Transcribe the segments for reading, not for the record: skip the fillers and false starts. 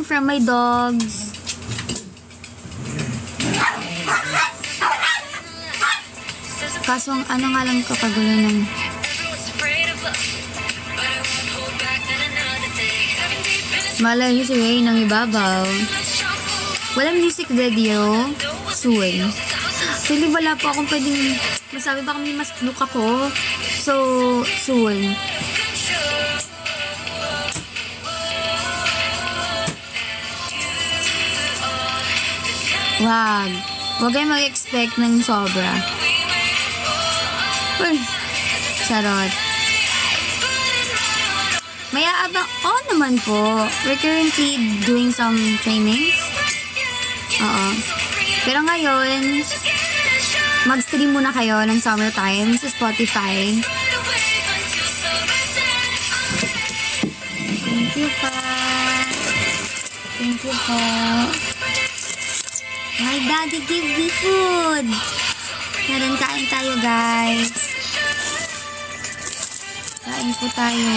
from my dogs. Kaso ano nga lang kakagulo ng... Malay niyo si Ray ng ibabaw. Walang music video. Soon. So, hindi wala po akong pwedeng masabi, baka may mas look ako. So, soon. Wag. Huwag kayong mag-expect ng sobra. Uy. Charot. May aabang, naman po. We're currently doing some trainings. Oo. Pero ngayon, mag-stream muna kayo ng summertime sa Spotify. Thank you po. Thank you po. My daddy give me food. Kain tayo, guys. Kain po tayo.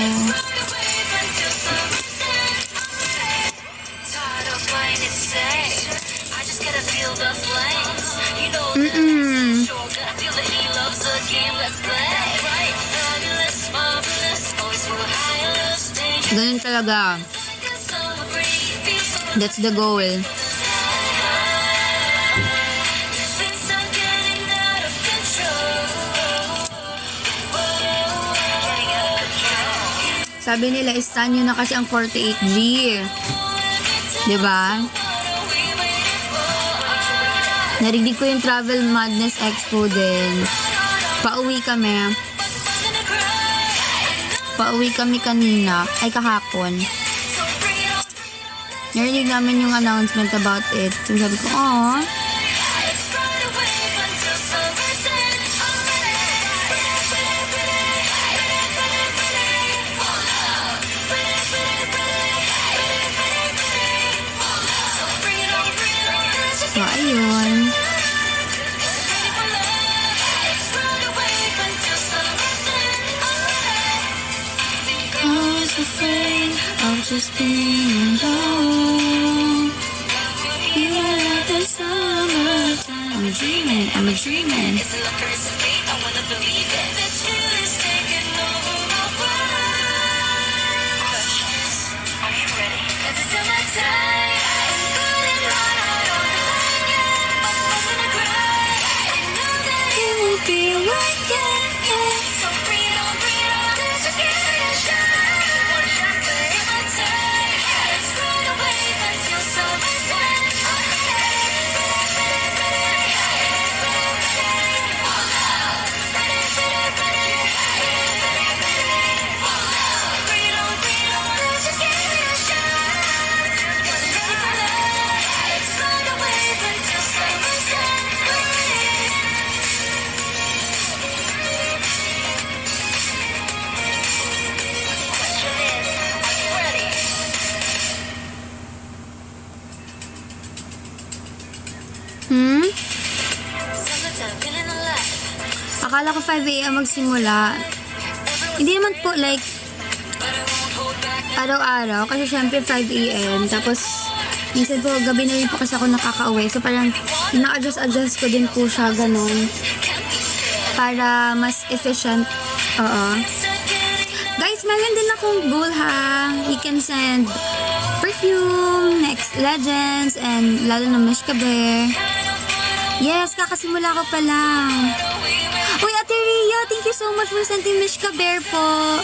Ganun talaga. That's the goal. Sabi nila, istan nyo na kasi ang 48G. Diba? Narinig ko yung Travel Madness Expo din. Pauwi kami kanina. Ay, kahapon. Narinig namin yung announcement about it. So, sabi ko, So, ayun. I was afraid of just being alone. You were like the summertime. I'm a dreaming. It's a curse of fate, I wanna believe it. This feeling's taking over my world. Are you ready? 'Cause it's summertime. Be right there. So breathe on, let's just give it a shot. One shot to my time. Let's run away until summertime. Breathe on, let's just give it a shot. Let's run away until summertime. Akala ko 5 AM magsimula. Hindi naman po like araw-araw. Kasi syempre 5 AM. Tapos minsan po gabi na rin po kasi ako nakaka-uwi. So parang ina-adjust ko din po siya ganun. Para mas efficient. Oo. Guys, meron din akong goal ha. You can send perfume, Next Legends, and lalo na Mishka Bear. Yes, kakasimula ko pa lang. Uy, Ate Ria, thank you so much for sending Mishka Bear po.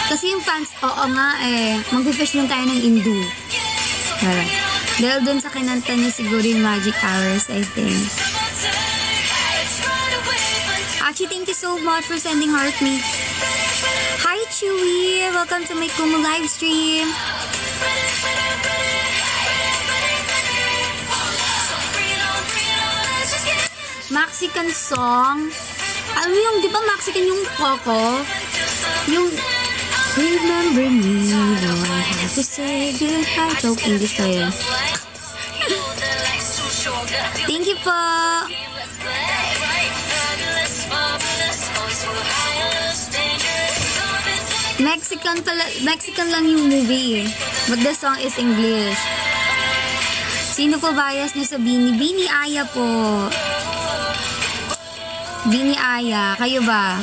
Kasi yung fans, oo nga mag-fish lang tayo ng Indu. Dahil dun sa kinanta niya siguro yung Magic Hours, I think. Actually, thank you so much for sending Heart Me. Hi, Chewy! Welcome to my Kumu live stream. Mexican song. Alam mo yung, di ba Mexican yung Coco? Yung Remember Me, don't have to say goodbye. Joke, English pa yun. Thank you po. Next Mexican lang yung movie eh. But the song is English. Sino po bias niyo sa Bini? Bini Aya po. Bini Aya. Kayo ba?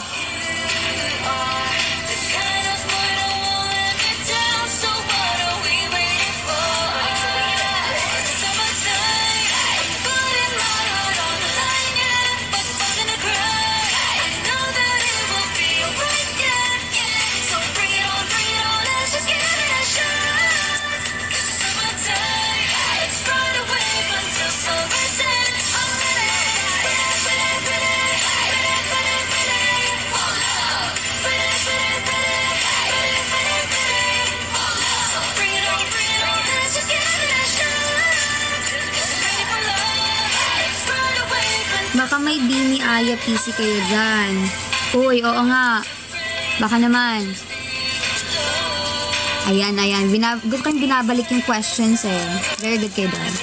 Baka may Bini Aya PC kayo dyan. Uy, oo nga. Baka naman. Ayan. Gusto kong binabalik yung questions eh. Very good kayo doon.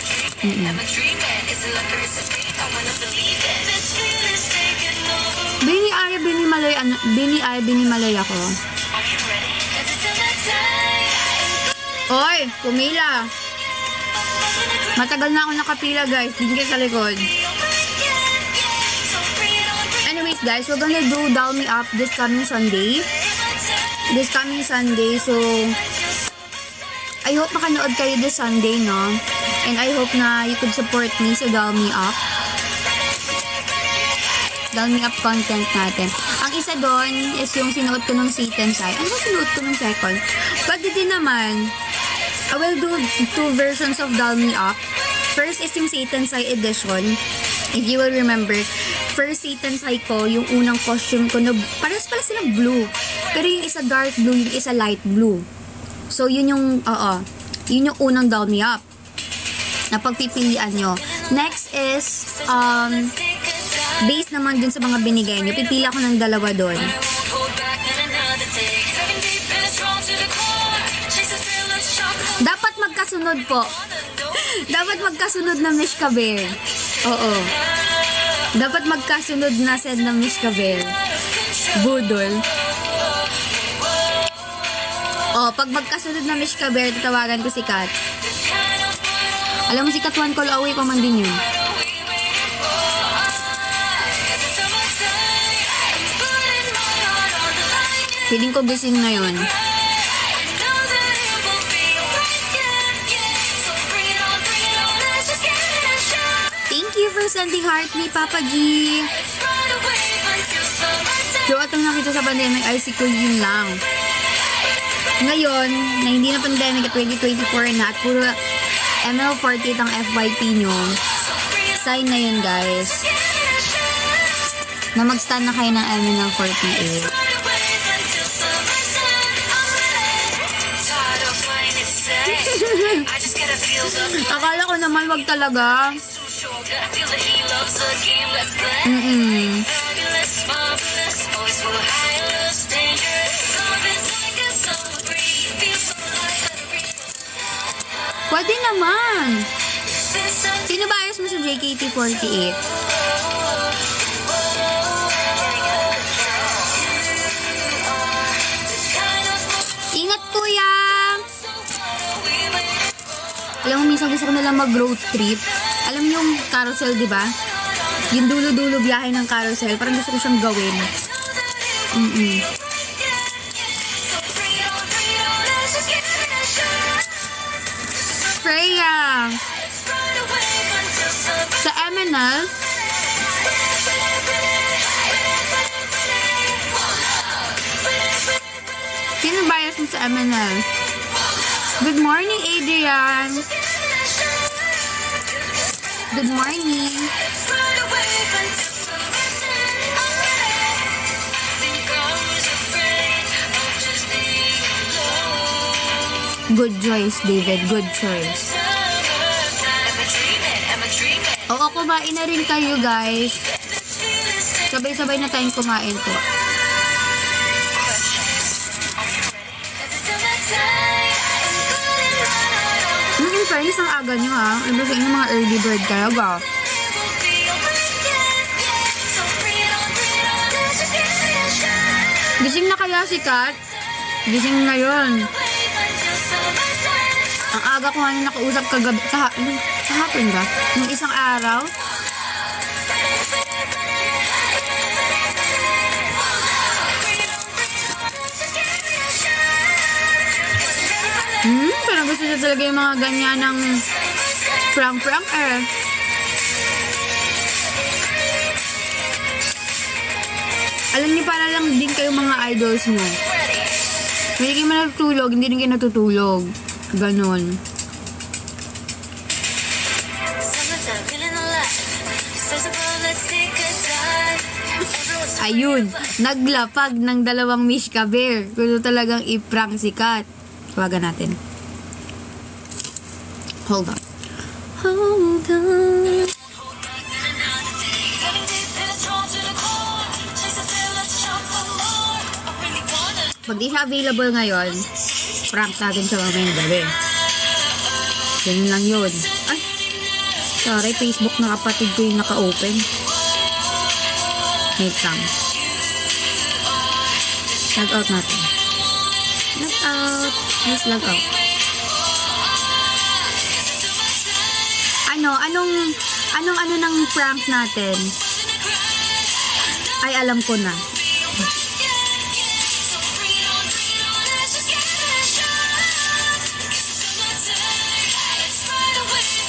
Bini Aya, Bini Malay ako. Oy, kumila. Matagal na ako nakapila guys. Tingin sa likod. Anyways guys, we're gonna do Dial Me Up this coming Sunday. So I hope makanood kayo this Sunday, no? And I hope na you could support me sa Dial Me Up. Dial Me Up content natin. Ang isa doon is yung sinuot ko ng Satan's Eye. Ano ba sinuot ko ng second? Pwede din naman. I will do 2 versions of Dial Me Up. First is yung Satan's Eye edition. If you will remember, first Satan's Eye ko, yung unang costume ko, na parehas pala silang blue. Pero yung isa dark blue, yung isa light blue. So, yun yung unang Dial Me Up na pagpipilian nyo. Next is, based naman dun sa mga binigay nyo. Pipila ko ng dalawa dun. Dapat magkasunod po. Dapat magkasunod na Miss Kabir. Oo. Dapat magkasunod na set ng Miss Kabir. Budol. Pag magkasunod na Miss Kabir, tatawagan ko si Kat. Alam mo si Kat, 1 call away pa man din yun. Feeling ko gising na yun. Thank you for sending heart ni Papa G. So, atong nakita sa pandemic ay si Kulin lang. Ngayon, na hindi na pandemic at 2024 na at puro ML48 ang FYP nyo, sign na yun guys. Na mag-stand na kayo ng ML48. Akala ko naman wag talaga. Pwede naman. Sino ba ayos mo sa JKT48? Ingat kuya. Alam mo, minsan gusto ko nalang mag-road trip. Alam niyo yung carousel, di ba? Yung dulo-dulo biyahe ng carousel. Parang gusto ko siyang gawin. Freya! Sa MNL? Sino bias mo sa MNL? Good morning, Adrian. Good morning. Good choice, David. Good choice. Oo, kumain na rin kayo, guys. Sabay-sabay na tayong kumain po. In fairness, ang aga nyo ha. Iba sa inyo mga early bird kayo ba? Gising na kaya si Kat? Gising na yun. Ang aga ko nga nakausap kagabi. Sa hapon ba? Nung isang araw. Parang gusto niya talaga yung mga ganyan ng prank-prank eh. Alam niyo, para lang din kayo mga idols mo. Hindi kayo natutulog, hindi rin kayo natutulog. Ganon. Ayun, naglapag ng 2 Mishka Bear. Gusto talagang i-prank si Kat. Tawagan natin. Hold on. Hold on. Pag di siya available ngayon, prank natin siya mamayang gabi. Ganun lang yun. Ay, sorry, Facebook na kapatid ko yung naka-open. Wait lang. Log out natin. Log out. Yes, log out. Anong ng prank natin? Ay, alam ko na.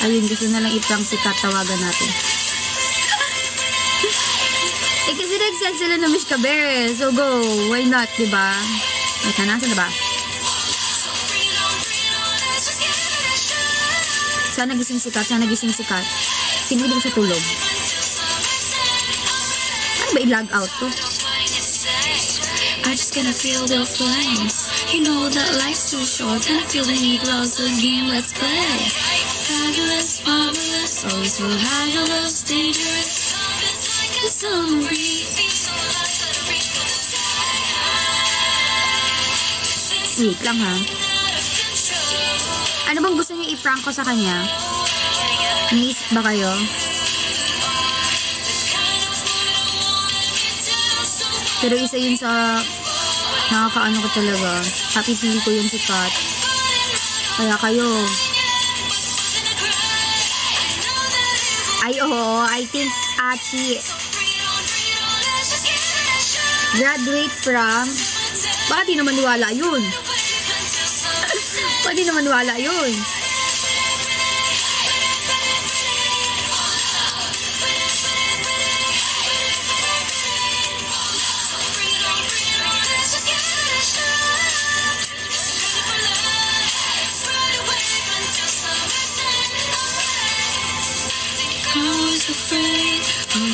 Ayun, gusto na lang i-prank si Kat, tawagan natin. Kasi nag-send sila ng Mishka Bear, so go, why not, diba? Wait na, nasa diba? Sana gising si Kat, Sino din sa tulog? Ano ba i-log out to? I just gonna feel the flames. You know that life's too short. Gonna feel the heat, lost the game, let's play. Fabulous, marvelous, always will hide all those dangerous. The summer breeze. Wait lang ha. Ano bang gusto niyo i-prank ko sa kanya? Naisip ba kayo? Pero isa yun sa nakakaano ko talaga. Happy feel ko yun si Kat. Kaya kayo. Ay, oo. I think Achi graduate from baka di naman wala yun. Baka di naman wala yun.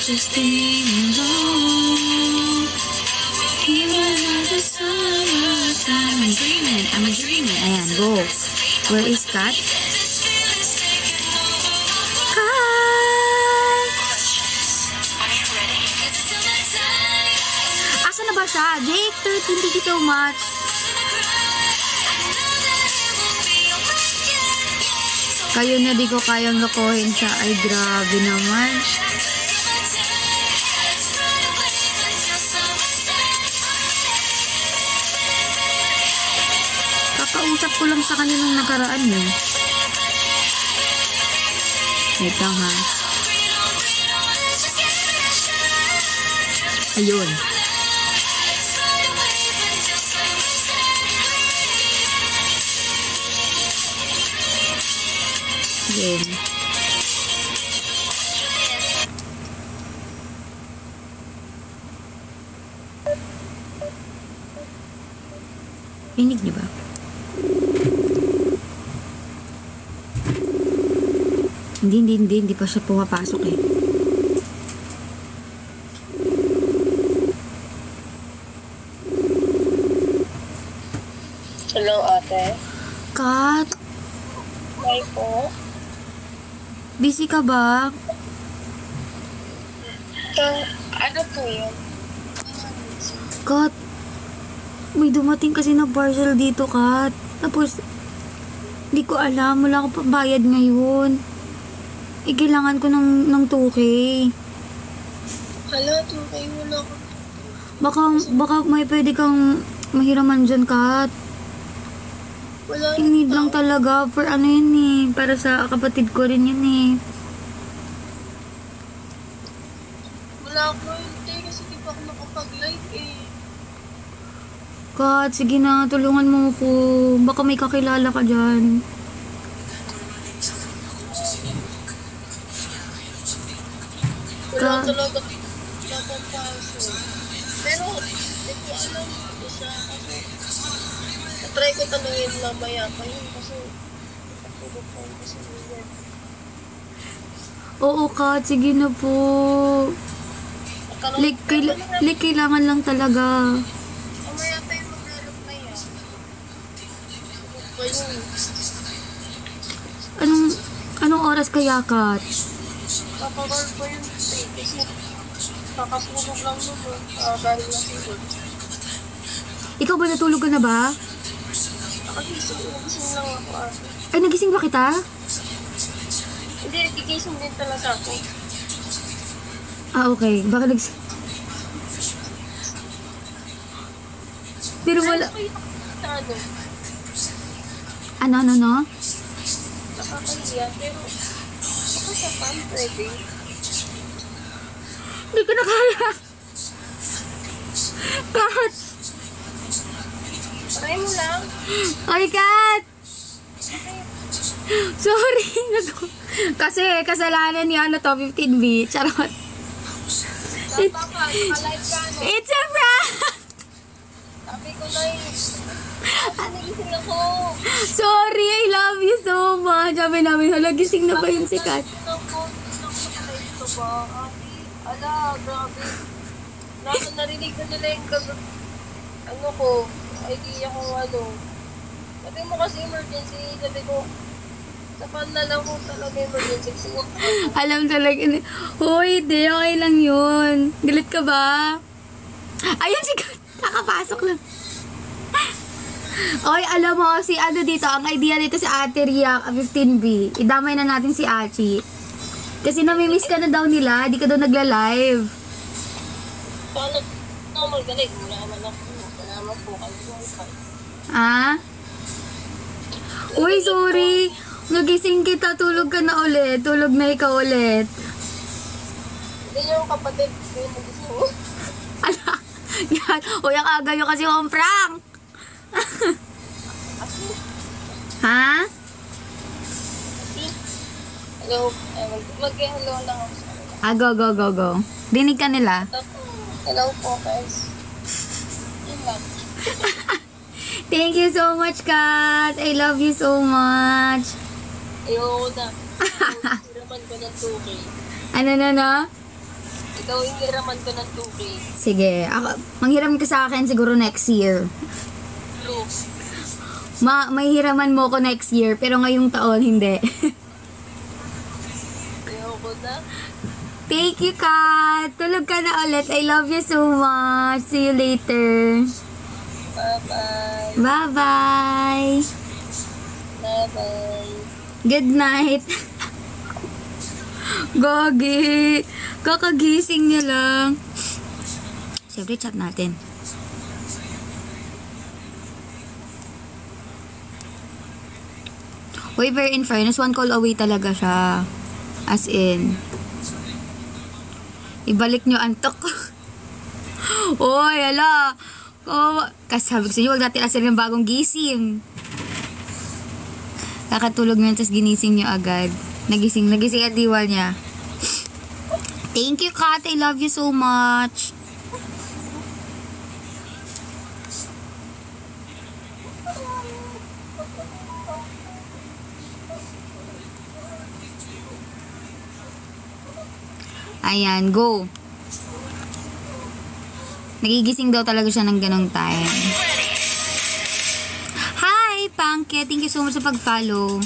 Just being alone. Even at the summertime, I'm a dreaming. Ayan, go. Where is Kat? Kat! Asa na ba siya? Jake, 13, thank you so much. Kayo na di ko kayang lokohin siya. Ay, grabe naman. Kakausap ko lang sa kanya nung nakaraan eh. Wait lang ha. Ayun. Ayun. Pinig niyo ba? Hindi pa siya pumapasok eh. Hello, ate. Kat? Hi po. Busy ka ba? Ano po yun? Kat, may dumating kasi na parcel dito, Kat. Tapos, hindi ko alam, wala akong pambayad ngayon. Kailangan ko ng 2K. Hala, 2K wala ko. Baka may pwede kang Mahiraman dyan, Kat. Wala I need lang talaga for ano yun eh. Para sa kapatid ko rin yun eh. Wala ako hindi kasi di pa ako nakapag-like eh. Kat, sige na, tulungan mo ko. Baka may kakilala ka dyan. Wala talaga. Wala pang paso. Pero, hindi ko alam isa kasi try ko tanungin mamaya pa yun kasi natulog pa yun kasi yun. Oo, Kat, sige na po. Like, kailangan lang talaga. Mamaya tayo mag-alap na yan. Tulog pa yun. Anong oras kaya, Kat? Kakawal pa yun kasi kakatulog lang naman. Dahil nasulog. Ikaw ba natulog ka na ba? Nagising lang ako ate. Ay, nagising ba kita? Hindi, nagigising din talaga ako. Ah, okay. Baka Pero wala... Sa ano? Ano? Nakakahiya, pero ako sa fan pwede. Hindi ko na kaya. Kat! Try mo lang. Ay, Kat! Sorry. Kasi kasalanan ni ano to, 15B. Charot. Naka-live ka, no? It's a prank! Sabi ko na yun. Nagising ako. Sorry, I love you so much. Sabi namin, gising na ba yun si Kat? Nakalive ko ba? Ala, grabe. Narinig ko nila yung ano ko, idea ko ano. Sabi mo kasi emergency, sabi ko, sa fan na lang ko talaga emergency. Alam talaga. Hoy, di, okay lang yun. Galit ka ba? Ayun si Kat. Nakapasok lang. Okay, alam mo, si ano dito, ang idea dito si Ate Ria, 15B. Idamay na natin si Achi. Kasi namimiss ka na daw nila, di ka daw nagla-live. Paano magaling? Wala naman po kayo. Ah? Uy, sorry. Nagising kita, tulog ka na ulit. Tulog na ikaw ulit. Hindi yung kapatid ko yung nagising mo. Ala, yan. Uy, ang aga nyo kasi yung prank. Ha? Hello, mag-hello lang ako sa kanila. Go. Dinig ka nila. Hello po guys. Yun lang. Thank you so much, Kat. I love you so much. Ayoko na. Hiraman ko ng 2K. Ano? Ikaw yung hiraman ko ng 2K. Sige, manghiram ka sa akin siguro next year. True. May hiraman mo ko next year, pero ngayong taon, hindi. Ayoko na. Thank you, Kat. Tulog ka na ulit. I love you so much. See you later. Bye-bye. Bye-bye. Bye-bye. Good night. Gagi. Kakagising niya lang. Siyempre, chat natin. Uy, very in fairness, one call away talaga siya. As in. Ibalik nyo antok. Uy, ala. Kasi sabi ko sa inyo, huwag natin asal ng bagong gising. Kakatulog nga, tapos ginising nyo agad. Nagising ang diwa niya. Thank you, Kat. I love you so much. Ayan, go. Nagigising daw talaga siya ng ganong time. Hi, Pangke. Thank you so much sa pag-follow.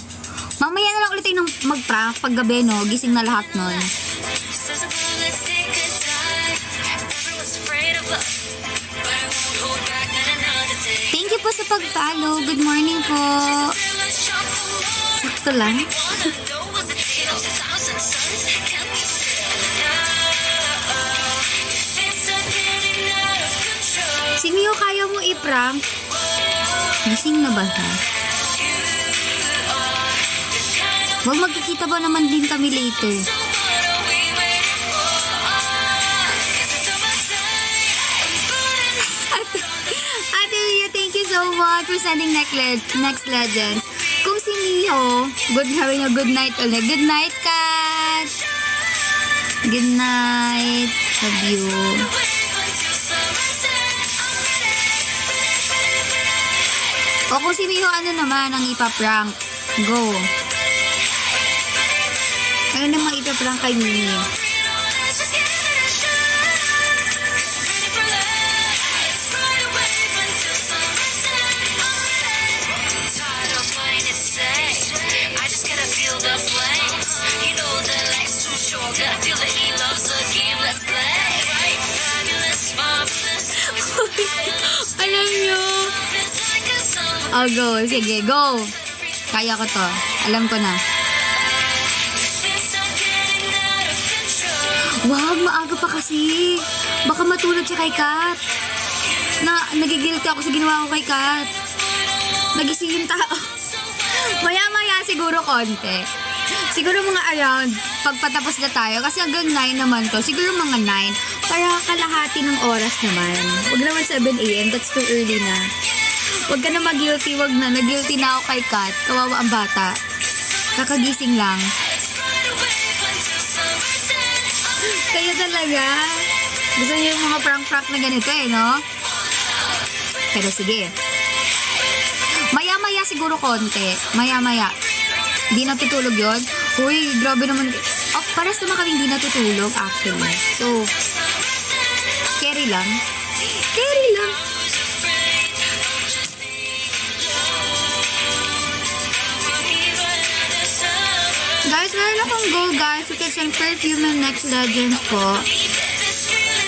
Mamaya na lang ulit tayo ng mag-prank pag gabi, no? Gising na lahat nun. Thank you po sa pag-follow. Good morning po. Sakto lang. Si Mio, kaya mo prank. Gising na ba siya? Wag, magkikita ba naman din kami later? Ate Mia, thank you so much for sending next legends. Kung si Miho, having a good night ulit. Good night, Kat! Good night. Love you. O kung si Miho, ano naman ang ipaprank? Go. Ano naman ipaprank kay Mimi? Alam nyo. Oh, go. Sige, go. Kaya ko to. Alam ko na. Wag, maaga pa kasi. Baka matulog siya kay Kat. Nagigilty ako sa ginawa ko kay Kat. Nagising yung tao. Maya-maya siguro konti. Siguro mga around, pagpatapos na tayo. Kasi hanggang 9 naman to. Siguro mga 9. Para kalahati ng oras naman. Huwag naman 7 AM. That's too early na. Huwag ka na mag-guilty. Huwag na. Nag-guilty na ako kay Kat. Kawawa ang bata. Kakagising lang. Kaya talaga. Gusto niyo yung mga prank-prank na ganito eh, no? Pero sige. Maya-maya siguro konti. Maya-maya. Di natutulog yun. Uy, grabe naman. Oh, paras naman kami hindi natutulog actually. So, carry lang. Carry lang. Guys, meron akong goal, guys. You can send perfume and next legends po.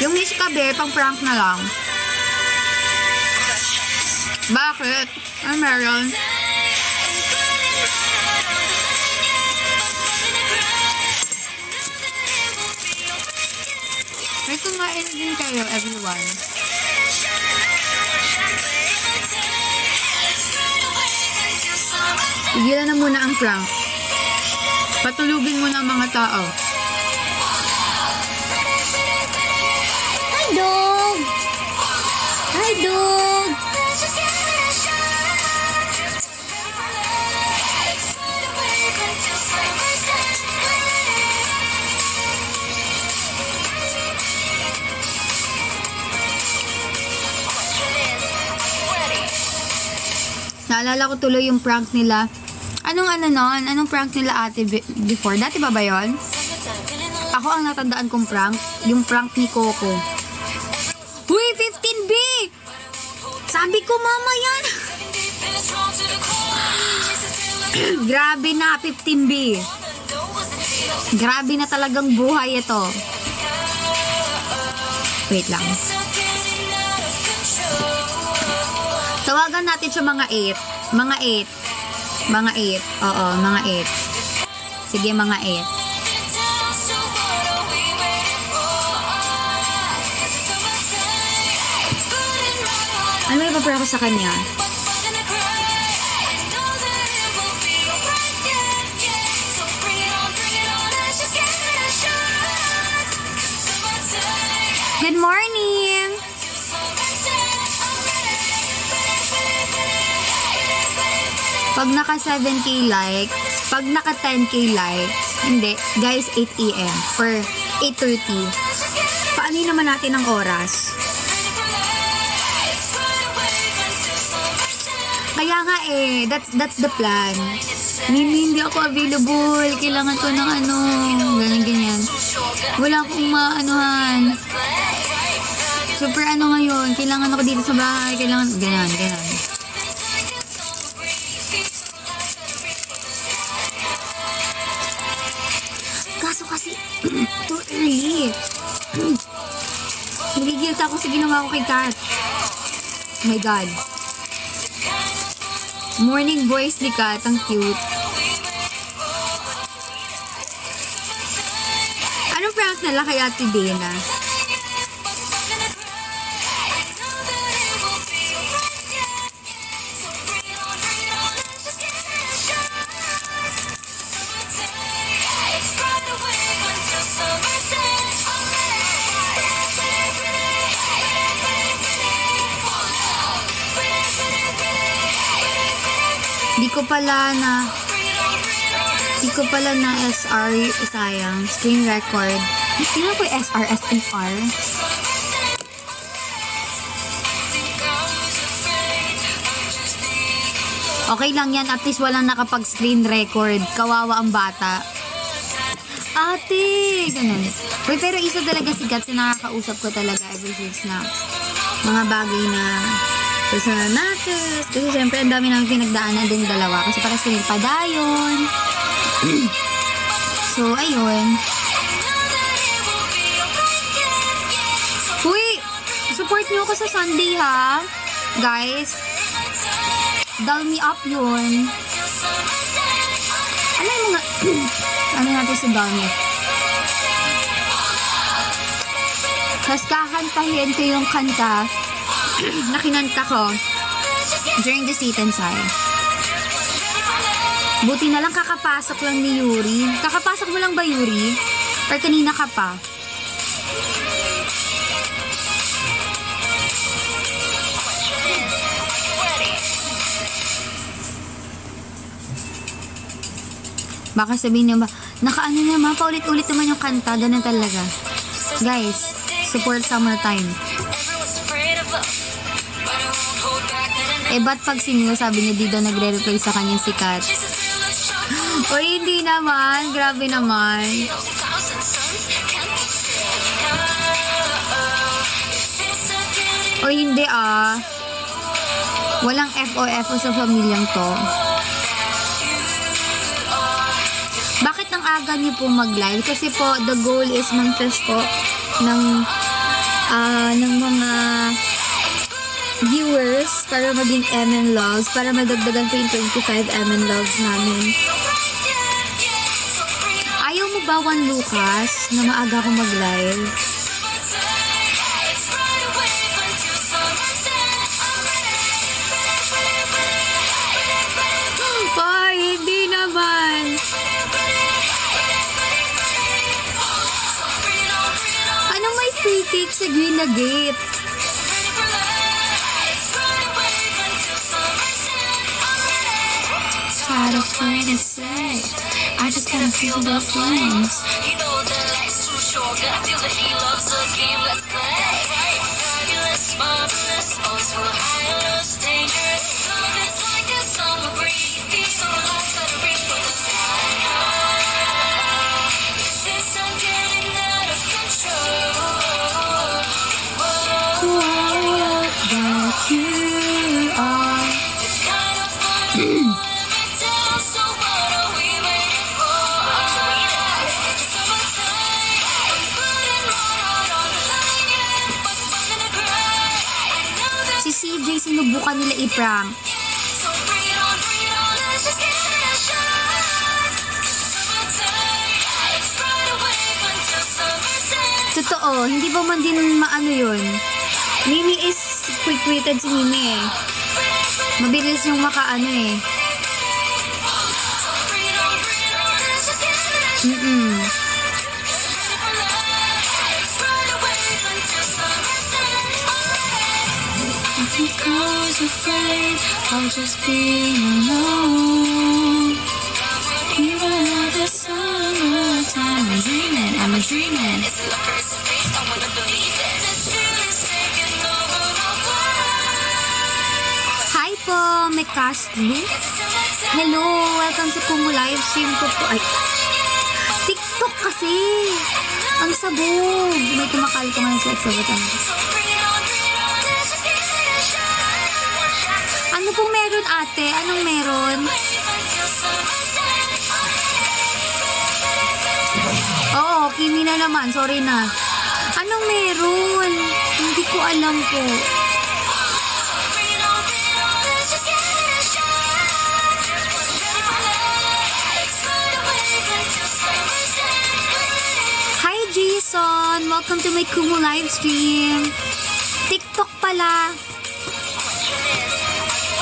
Yung Miss Kabe, pang prank na lang. Bakit? Ay, meron. May kumain din kayo, everyone. Igilan na muna ang prank. Patulugin mo na ang mga tao. Hi, dog! Hi, dog! Naalala ko tuloy yung prank nila. Anong Anong prank nila ate before? Dati ba yun? Ako ang natandaan kong prank. Yung prank ni Coco. Uy, 15B! Sabi ko, mama yan! Grabe na, 15B. Grabe na talagang buhay ito. Wait lang. Tawagan natin siya mga 8. Mga 8. Mga 8. Oo, mga 8. Sige, mga 8. Ano yung papara ko sa kanya? Good morning! Pag naka 7K likes, pag naka 10K likes, hindi, guys, 8 AM for 8:30. Paano naman natin ang oras? Kaya nga eh, that's the plan. Hindi ako available, kailangan ko ng ganyan. Wala akong maanuhan. Super ngayon, kailangan ako dito sa bahay, kailangan, ganyan. Kasi too early. Nagigilta ako sa ginawa ko kay Kat. Oh my God. Morning voice ni Kat. Ang cute. Anong prank nila kay Ate Dana? Di ko pala na SR, sayang, screen record. Tingnan ko yung SR, SNR. Okay lang yan, at least walang nakapag-screen record. Kawawa ang bata. Ate! Ganun. Uy, pero isa talaga si Gats na nakakausap ko talaga ever since na mga bagay na personal matters. Kasi syempre, ang dami namin pinagdaanan din dalawa. Kasi parang kami padayon. So, ayun. Uy! Support nyo ako sa Sunday, ha? Guys. Dial me up yun. Ano yung mga... ano natin si Dial me up? Tapos kakantahin ko yung kanta na kinanta ko during the sit and sigh. Buti na lang kakapasok lang ni Yuri. Kakapasok mo lang ba, Yuri? Or kanina ka pa? Baka sabihin niyo ba, nakaano naman, paulit-ulit naman yung kanta, ganun talaga. Guys, support summertime. Eh, ba't pag siniyo, sabi niya, di daw nagre-reply sa kanyang sikat? O, hindi naman. Grabe naman. O, hindi Walang FOFO sa pamilyang to. Bakit ang aga niyo po mag-live? Kasi po, the goal is manifest po ng mga viewers para maging MN Loves, para madagdagan po yung 25 MN Loves namin. Ayaw mo ba, Juan Lucas, na maaga ko mag-live? Ay, hindi naman. Anong may free cake sa Green na Gate? Tired of playing it safe. I just gotta feel the flames. You know that life's too short. Gotta feel that he loves the game. Let's play. Fabulous, marvelous, always full of high, dangerous. Love is like a summer breeze. Feels so alive, gotta reach for the sky. Since I'm getting out of control. Whoa, that you are the kind of fun. Si CJ, sinubukan nila i-prank. Totoo, hindi ba man din maano yun? Mimi is quick-witted si Mimi eh. Mabilis yung makaano eh. Because afraid I'll just be alone. Even at the summertime, I'm dreaming. It's the first face, I wanna believe it. This feeling's taking over my world. Hi po, Mekastlu. Hello, welcome sa Kumu live stream ko po. Ay, TikTok kasi. Ang sabog. May kumakal ko ngayon sa extrovert. Ano pong meron, ate? Anong meron? Oo, Kimi na naman. Sorry na. Anong meron? Hindi ko alam po. Hi, Jason! Welcome to my Kumu live stream. TikTok pala.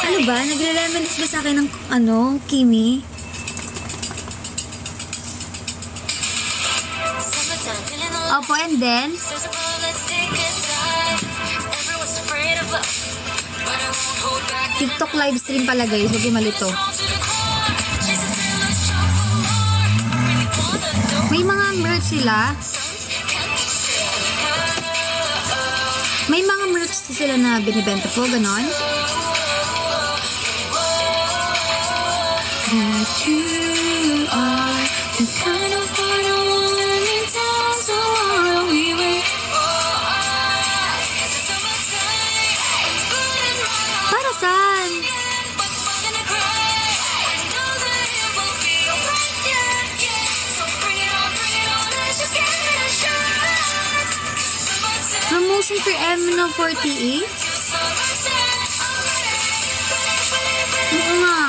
Ano ba? Nagre-reminisce ba sa akin ng, Kimi? Opo, and then? TikTok live stream pala guys, huwag yung malito. May mga merch sila. May mga merch sila na binibenta po, ganon. That you are the kind of heart I want in town, so why don't we wait? Para saan? Promotion for MNO48? Oo nga.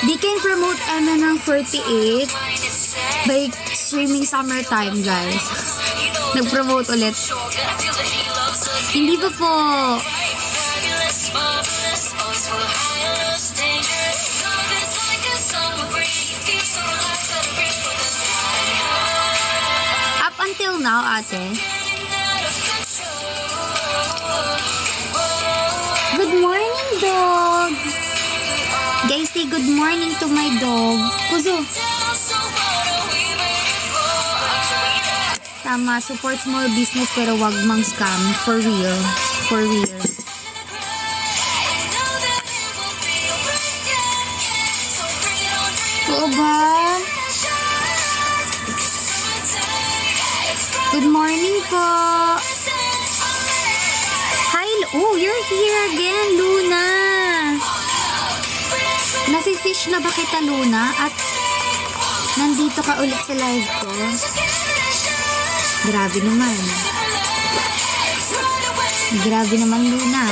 They can promote MNO48 by streaming Summertime, guys. Nag-promote ulit. Hindi ba po? Up until now, ate. Good morning, dog. Guys, say good morning to my dog. Kuzo. Tama, support small business pero wag mang scam. For real. For real. Oo ba? Good morning po. Hi, oh, you're here again, Luna. Nafi-fish na ba kita, Luna? At nandito ka ulit sa live ko? Grabe naman. Grabe naman, Luna.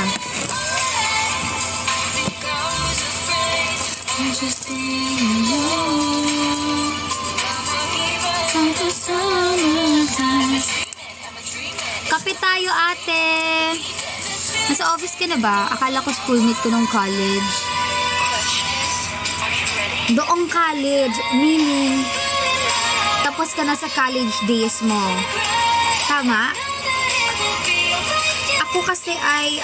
Kape tayo, ate. Nasa office ka na ba? Akala ko schoolmate ko nung college. Doong college, meaning tapos ka na sa college days mo. Tama? Ako kasi ay,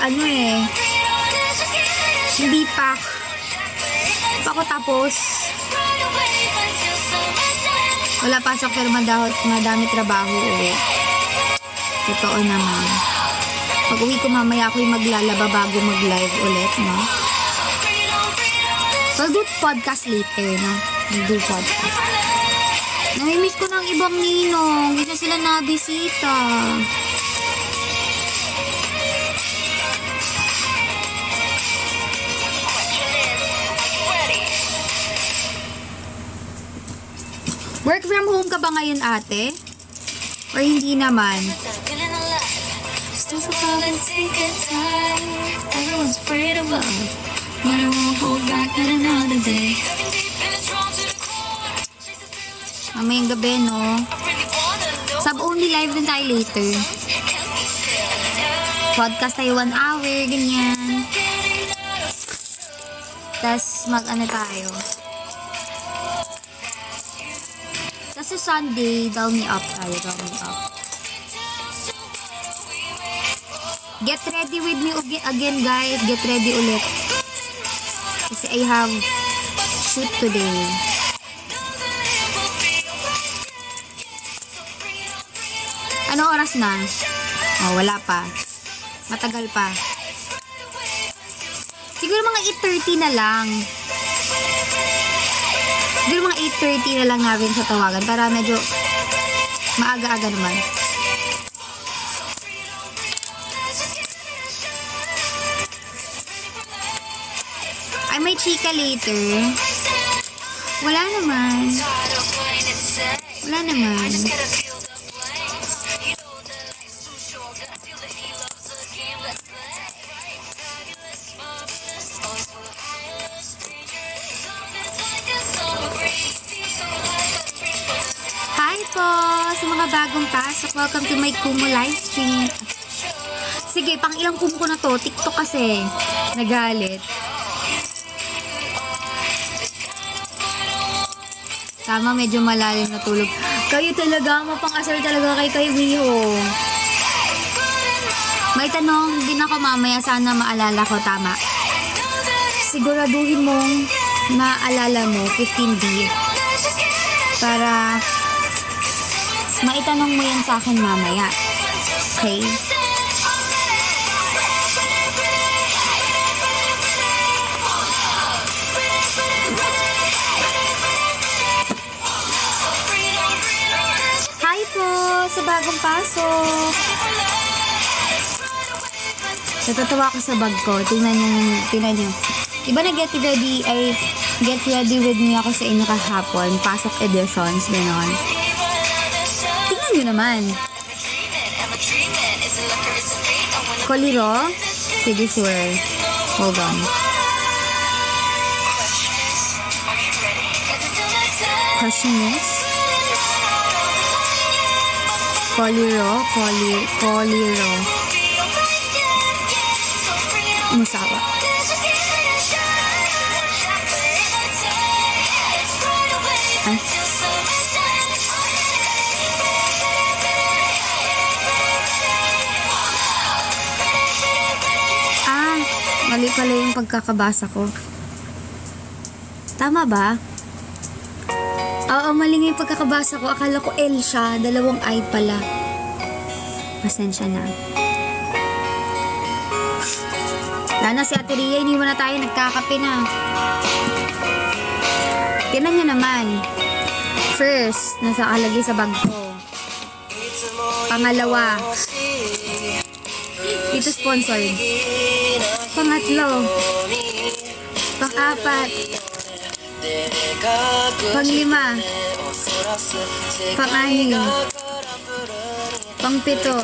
hindi pa ako tapos. Wala pasok pero madami trabaho ulit. Totoo naman. Pag uwi ko mamaya ako yung maglalaba bago mag-live ulit, no? So, I'll do podcast later, no? I'll do podcast. Namimiss ko ng ibang ninong. Hindi na sila nabisita. Work from home ka ba ngayon, ate? Or hindi naman? Everyone's afraid of love. But I won't hold back not another day. Mamayang gabi, no? Sub-only live din tayo later. Podcast tayo 1 hour, ganyan. Tas mag-ano tayo. Tas sa Sunday, down me up tayo, down me up. Get ready with me again, guys. Get ready ulit. Kasi I have shoot today. Anong oras na? Oh, wala pa. Matagal pa. Siguro mga 8:30 na lang. Siguro mga 8:30 na lang namin sa tawagan para medyo maaga-aga naman. I may chika later. Wala naman. Wala naman. Hi po sa mga bagong pasok. Welcome to my Kumu live stream. Sige, pang ilang Kumu ko na to. TikTok kasi. Nagalit. Tama, medyo malalim na tulog. Kayo talaga, mapang-asar talaga kay Rio. May tanong din ako mamaya, sana maalala ko, tama. Siguraduhin mong naalala mo 15B para maitanong mo yan sa akin mamaya. Okay? Hi po sa bagong pasok. Natatawa ako sa bag ko. Tingnan nyo. Diba na get ready with me ako sa inyo kahapon. Pasok editions, gano'n. Tingnan nyo naman. Koliro? Sige, sure. Hold on. Questionist? Koliro. Musawa. Ay. Mali pala yung pagkakabasa ko. Tama ba? Oo, mali nga yung pagkakabasa ko. Akala ko L siya. Dalawang I pala. Pasensya na. Lana si Ate Ria, hindi mo na tayo nagkakape na. Tinan nyo naman. First, nasa kalagay sa bag ko. Pangalawa, ito sponsored. Pangatlo, pang-apat, pang-lima, pang-anim, pang-pito,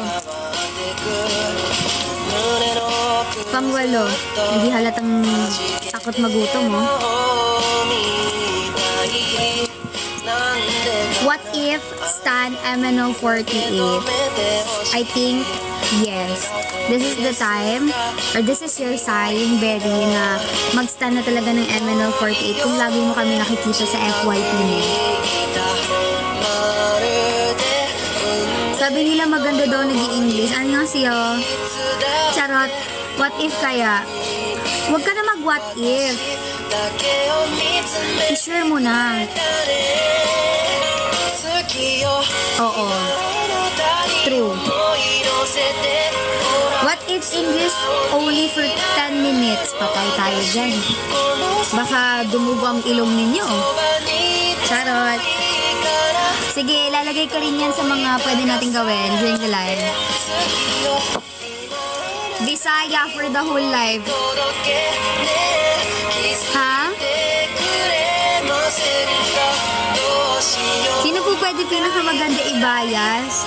pang-walo. Hindi halatang takot magutom, oh. What if Stan MNO48? I think yes. This is the time, or this is your sign, Berry, na mag-stan na talaga ng MNO48 kung lagi mo kami nakikita sa FYP mo. Sabi nila maganda daw nag-i-English. Ano siya? Charot. What if kaya? Huwag ka na mag-what if. I-share mo na. Oo. True. What if English only for 10 minutes? Patay tayo dyan. Baka dumugo ang ilong ninyo. Charot. Sige, lalagay ko rin yan sa mga pwede natin gawin during the live. Bisaya for the whole life. Ha? Sino po pwede pinakamaganda ibayas?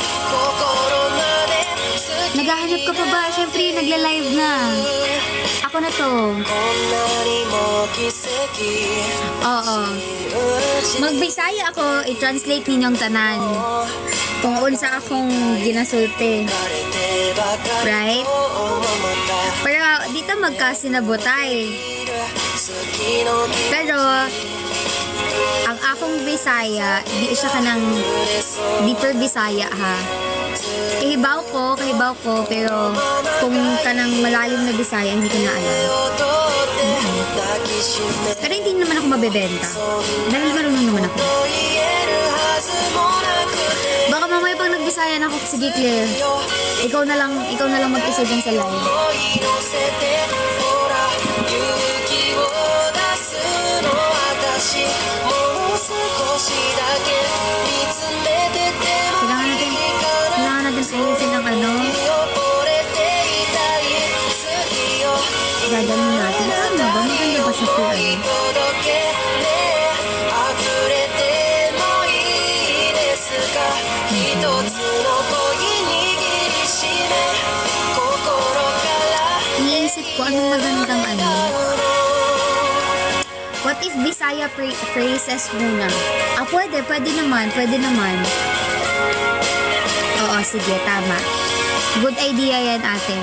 Naghahanap ka pa ba? Siyempre, nagla-live na. Ako na to. Oo. Magbisaya ako, i-translate ninyong tanan. Kung unsa akong ginasulti. Right? Pero dito magkasinabotay. Pero ang akong Bisaya, di siya kanang deeper Bisaya, ha. Kahibaw ko, pero kung kanang malalim na Bisaya, hindi ko na alam. Pero hindi naman ako mabebenta. Dahil marunong naman ako. Baka mamaya pag nagbisaya na ako, sige Claire, ikaw na lang mag-isa dyan sa live. Kailangan natin ayusin ng ano. Gaganin natin. Ano ba? Maganda ba siya for ano? Iniisip ko anong magandang ano. What if Bisaya phrases muna? Pwede naman. Oo, sige, tama. Good idea yan, ate.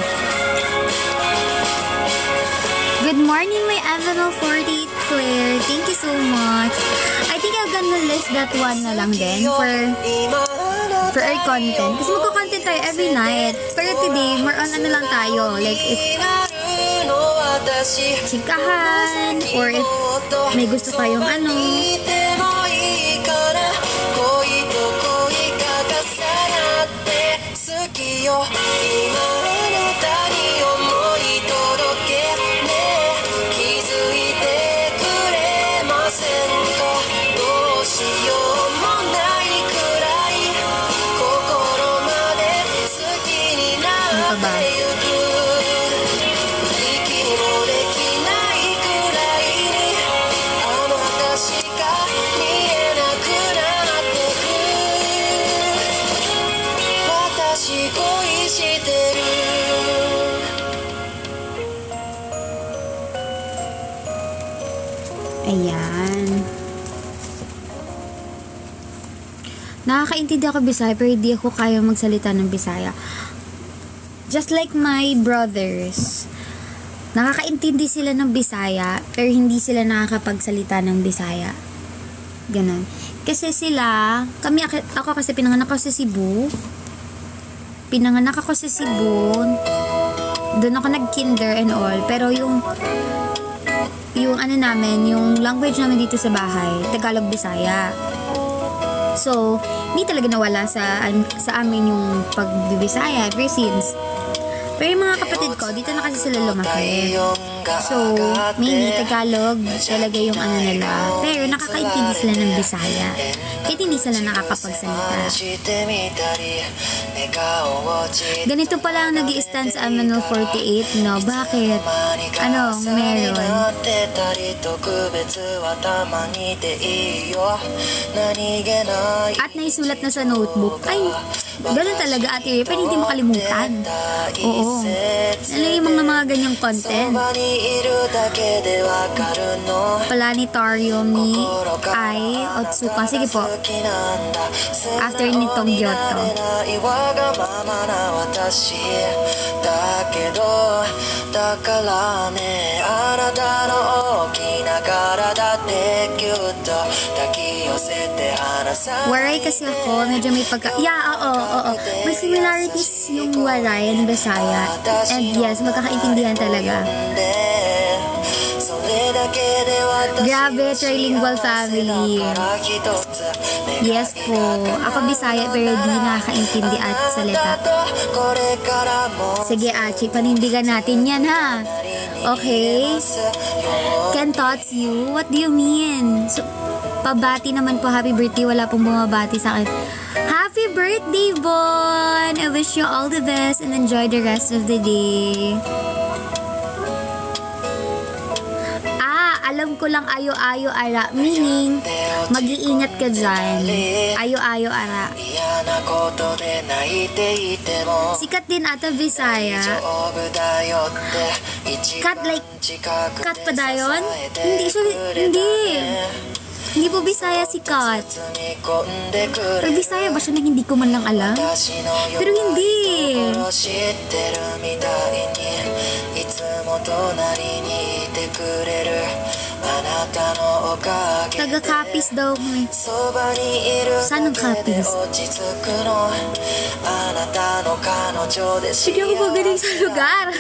Good morning, my Avenal 48 Claire. Thank you so much. I think I'm gonna list that one na lang din for our content. Kasi magko-content tayo every night. Pero today, more on ano lang tayo. Like, if chikahan, or if may gusto kayong ano. Ano ba? Ayan. Nakakaintindi ako Bisaya, pero hindi ako kaya magsalita ng Bisaya. Just like my brothers. Nakakaintindi sila ng Bisaya, pero hindi sila nakakapagsalita ng Bisaya. Ganon. Kasi sila, ako kasi pinanganak ako sa Cebu. Doon ako nag-kinder and all. Pero yung ano namin, yung language namin dito sa bahay, Tagalog, Bisaya. So, hindi talaga nawala sa amin yung pagbibisaya ever since. Pero yung mga kapatid ko, dito na kasi sila lumaki. So, mainly Tagalog talaga yung ano nila. Pero nakakaintindi sila ng Bisaya. Kahit hindi sila nakakapagsalita. Ganito pala ang nag-i-stand sa Avenal 48, no? Bakit? Ano, meron? At naisulat na sa notebook. Ay, ganun talaga Ate Ray, pero hindi makalimutan. Oo. Ano yung mga ganyang content? Planetarium ni Ai Otsuka. Sige po. After nitong Kyoto. Waray kasi ako, medyo may pagka... Yeah, oo. May similarities yung Waray and Bisaya. And yes, magkakaintindihan talaga. Grabe, trilingual family. Yes po. Ako Bisaya pero di nakakaintindi at salita. Sige, Achi, panindigan natin yan, ha? Okay? Can thoughts you? What do you mean? So, pabati naman po, happy birthday. Wala pong bumabati sa akin. Happy birthday, Bon! I wish you all the best and enjoy the rest of the day. Alam ko lang ayo-ayo ara, meaning mag-iingat ka dyan. Ayo-ayo ara. Sikat din ata Bisaya. Kat pa dayon? Hindi po Bisaya si Kat. Pero Bisaya ba siya na hindi ko man lang alam? Pero hindi. Taga-Capiz daw ko eh. Saan ang Capiz? Sige ako ba galing sa lugar?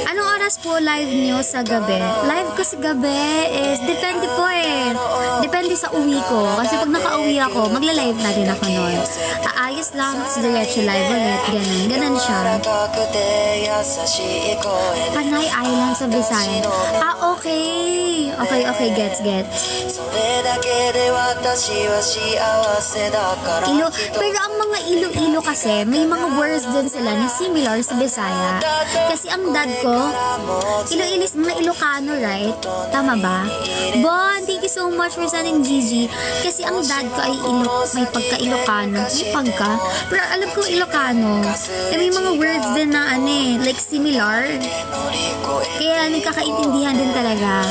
Anong oras po live nyo sa gabi? Live ko sa gabi is, depende po eh. Depende sa uwi ko. Kasi pag naka-uwi ako, magla-live na rin ako nun. Aayos lang, sa diretso live ulit. Ganun siya. Panay Island sa Visayas. Okay. Okay, gets. Pero ang mga Ilo-Ilo kasi, may mga words din sila na similar sa Bisaya. Kasi ang dad ko, Ilo-Ilis, mga Ilocano, right? Tama ba? Bon, thank you so much for sending Gigi. Kasi ang dad ko ay may pagka-Ilocano. Pero alam ko Ilocano. May mga words din na like similar. Kaya nagkakaintindihan din talaga.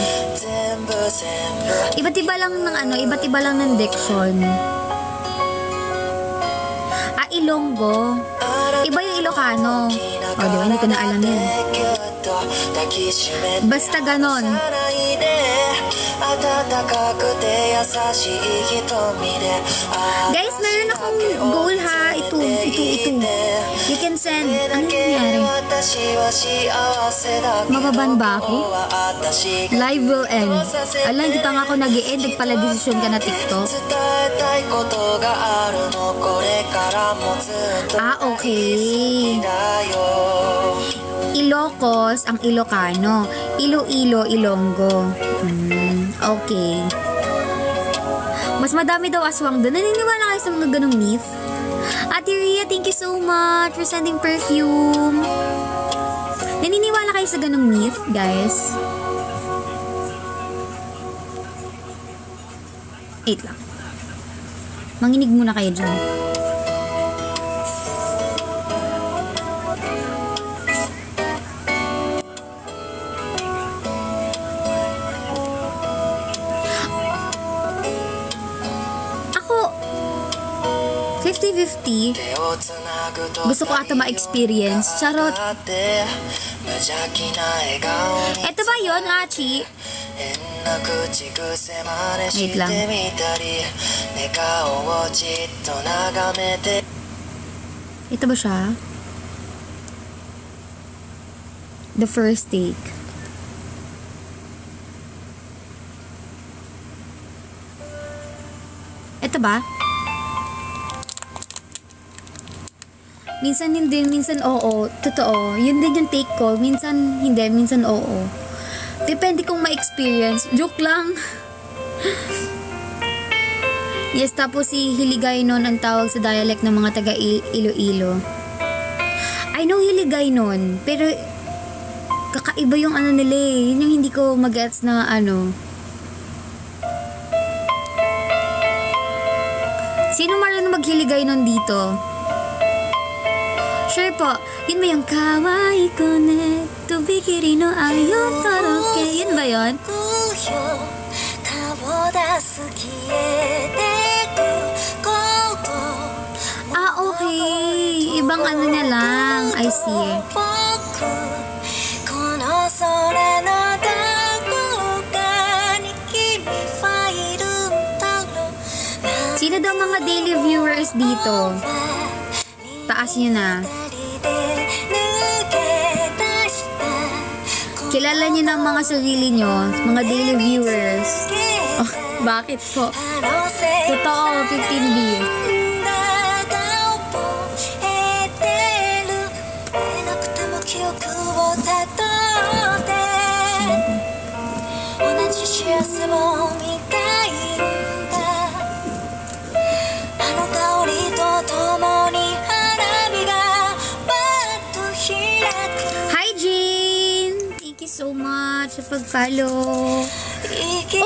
Iba't iba lang ng diction. Ilonggo. Iba yung Ilocano. O, di ba? Hindi ko na alam yun. Basta ganon. Guys, meron akong goal ha. Ito. You can send. Ano nangyari? Mababan ba ako? Live will end. Ala, hindi pa nga ako nag-i-end. Nagpala desisyon ka na TikTok. Ah, okay. Ilocos ang Ilocano. Iloilo, Ilonggo. Okay. Mas madami daw aswang doon. Naniniwala kayo sa mga ganong myth? Ate Ria, thank you so much for sending perfume. Naniniwala kayo sa ganong myth, guys? Wait lang. Manginig muna kayo dyan. Ako, 50-50. Gusto ko ata ma-experience. Charot. Eto ba yun, Achi? Wait lang. Ito ba siya? The first take. Ito ba? Minsan hindi, minsan oo. Totoo. Yun din yung take ko. Minsan hindi, minsan oo. Depende kung ma-experience. Joke lang. Yes, tapos si Hiligay nun ang tawag sa dialect ng mga taga Iloilo. I know Hiligay nun, pero kakaiba yung ano nila eh. Yun yung hindi ko mag-gets na ano. Sino marunong maghiligay nun dito? Sure po. Yun ba yung kawaii ko ne tubigiri no ayo toroke? Yun ba yun? Ah, okay. Ibang ano na lang. I see. Sino daw mga daily viewers dito? Taas nyo na. Kilala nyo ng mga sarili nyo, mga daily viewers. Oh, bakit po? Totoo, 15B. Hi, Jean! Thank you so much sa pag-follow. Oh! Thank you!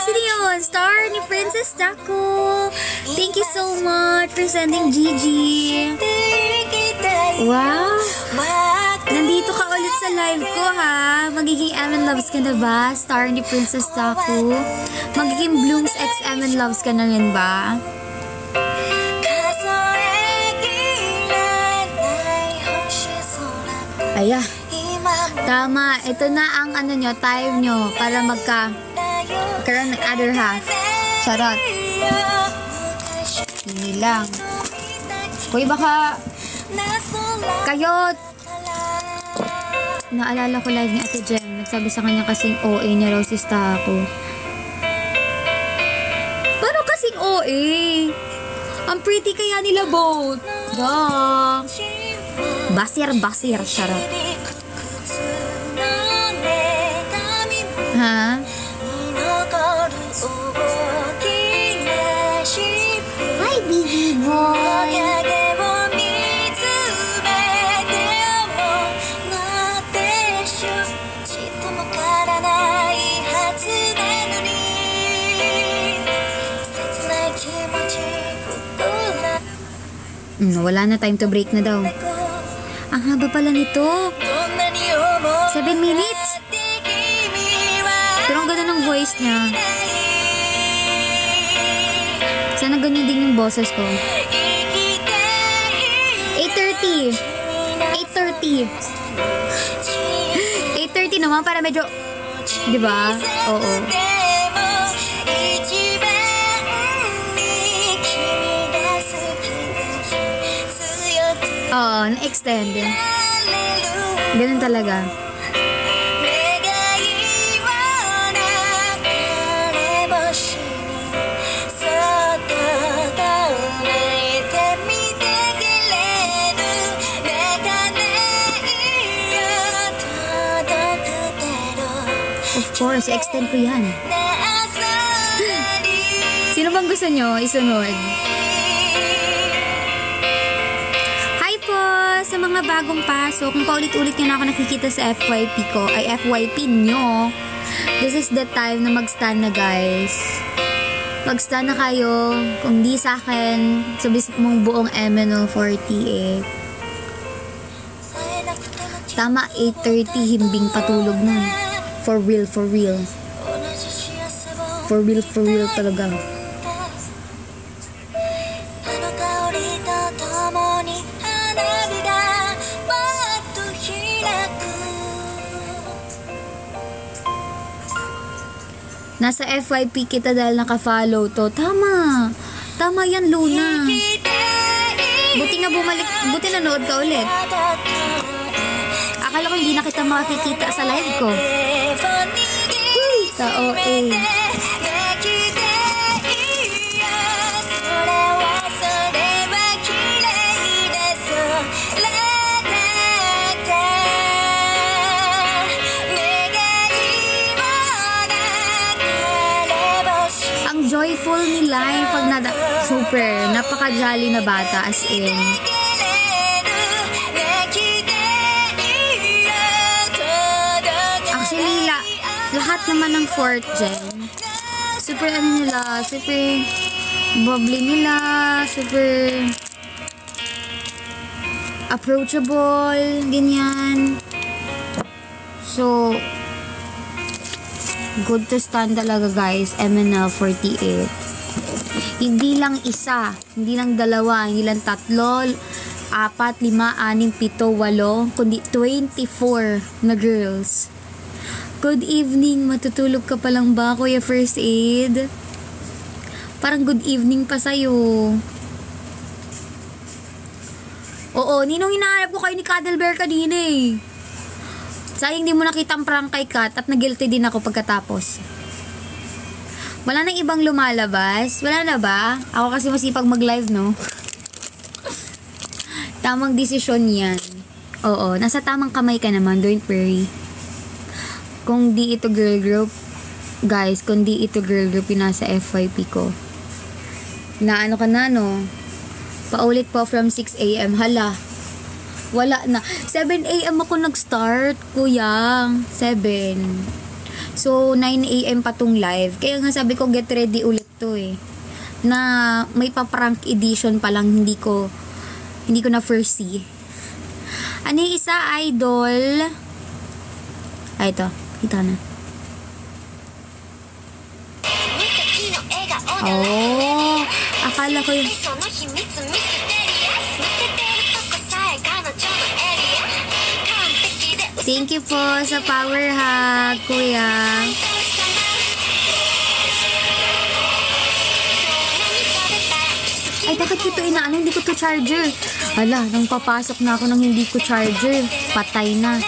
Sino yun? Star ni Princess Taco. Thank you so much for sending Gigi. Wow! Nandito ka ulit sa live ko, ha? Magiging M&M Loves ka na ba? Star ni Princess Taco. Magiging Blooms X M&M Loves ka na rin ba? Aya. Tama. Ito na ang ano nyo, time nyo para magkaroon ng other half. Charot. Hindi lang. Uy, baka kayo. Naalala ko live ni Ate Jem. Nagsabi sa kanya kasing OA niya raw si Taco. Paano kasing OA? Ang pretty kaya nila both. Duh. Basir, charot. Ha? Hi, baby boy. Wala na, time to break na daw. Ang haba pala nito. 7 minutes. Pero ang ganda ng voice niya. Sana ganyan din yung boses ko. 8:30. 8:30. 8:30 naman para medyo, di ba? Oo. Oo, na-extend. Ganun talaga. Of course, extend ko yan. Sino bang gusto nyo isunod? Hi po sa mga bagong pasok. Kung paulit-ulit nyo na ako nakikita sa FYP ko, ay FYP nyo, this is the time na mag-stand na, guys. Mag-stand na kayo. Kung di sa akin, sa mong buong MNO48. Tama, 8:30 himbing patulog na. For real, for real. For real, for real talaga. Nasa FYP kita dahil naka-follow to. Tama. Tama yan, Luna. Buti nga bumalik. Buti nanood ka ulit. Akala ko hindi na kita makikita sa live ko. Sa OA. Ang joyful nila yung pag super, napaka-jolly na bata, as in. Actually, lahat naman ng 4th gen, super ano nila, super bubbly nila, super approachable, ganyan. So, good to stand talaga, guys. MNL48. Hindi lang isa, hindi lang dalawa, hindi lang 3, 4, 5, 6, 7, 8, kundi 24 na girls. Good evening, matutulog ka pa lang ba, Kuya First Aid? Parang good evening pa sa'yo. Oo, ninong hinahanap ko kayo ni Cuddle Bear kanina eh. Sayang di mo nakita ang prank kay Kat at nag-guilty din ako pagkatapos. Wala nang ibang lumalabas? Wala na ba? Ako kasi masipag mag-live, no? Tamang desisyon yan. Oo, nasa tamang kamay ka naman, don't worry. Kung di ito girl group, guys, kung di ito girl group yung nasa FYP ko. Na ano ka na, no? Paulit po from 6 AM. Hala. Wala na. 7 AM ako nag-start, kuya. 7. So, 9 AM pa tong live. Kaya nga sabi ko, get ready ulit to eh. Na may pa-prank edition pa lang, hindi ko na foresee. Ano yung isa, idol? Ay, ito. Kita na. Oh, akala ko yung... Thank you po sa power hug, kuya. Ay, bakit ko ito inaano? Hindi ko to charger. Hala, nang papasok na ako ng hindi ko charger. Patay na.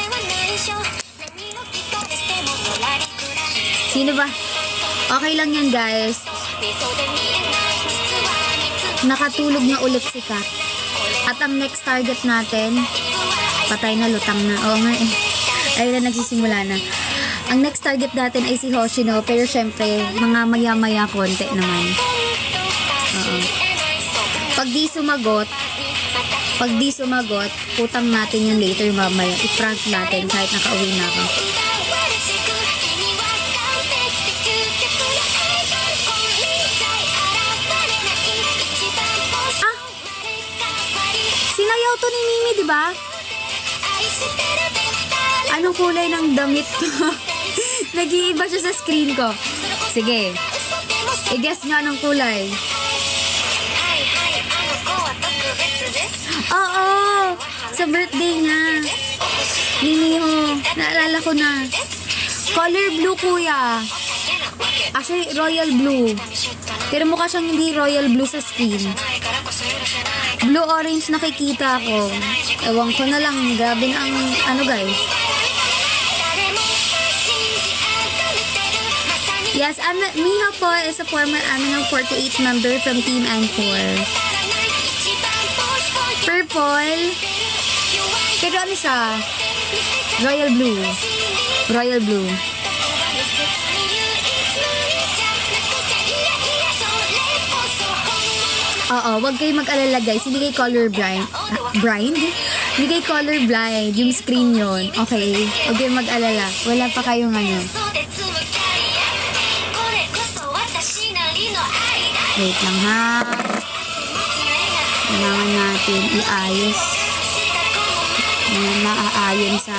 Sino ba? Okay lang yan, guys. Nakatulog na ulit si Kat. At ang next target natin, patay na, lutang na. Oo nga eh. Ayun na, nagsisimula na. Ang next target natin ay si Hoshino. Pero syempre, mga maya-maya konti naman. Oo. Pag di sumagot, putang natin yung later mamaya. I-prank natin kahit nakauwi na ako. Ah! Sinayaw to ni Mimi, diba? Anong kulay ng damit ko? Nag-iiba siya sa screen ko. Sige. I-guess nga anong kulay. Oo! Sa birthday niya. Ni Miho. Naalala ko na. Color blue, kuya. Actually, royal blue. Pero mukha siyang hindi royal blue sa screen. Blue-orange nakikita ko. Ewan ko na lang. Grabe na ang ano, guys. Yes, Miho po is a former Aminang 48 member from Team N4. Purple. Pero ano siya? Royal blue. Royal blue. Oo, wag kayo mag-alala guys. Hindi kayo colorblind. Blind? Hindi kayo colorblind. Yung screen yun. Okay? Wag kayo mag-alala. Wala pa kayong ano. Wait lang ha. Kailangan natin iayos. Maaayon sa...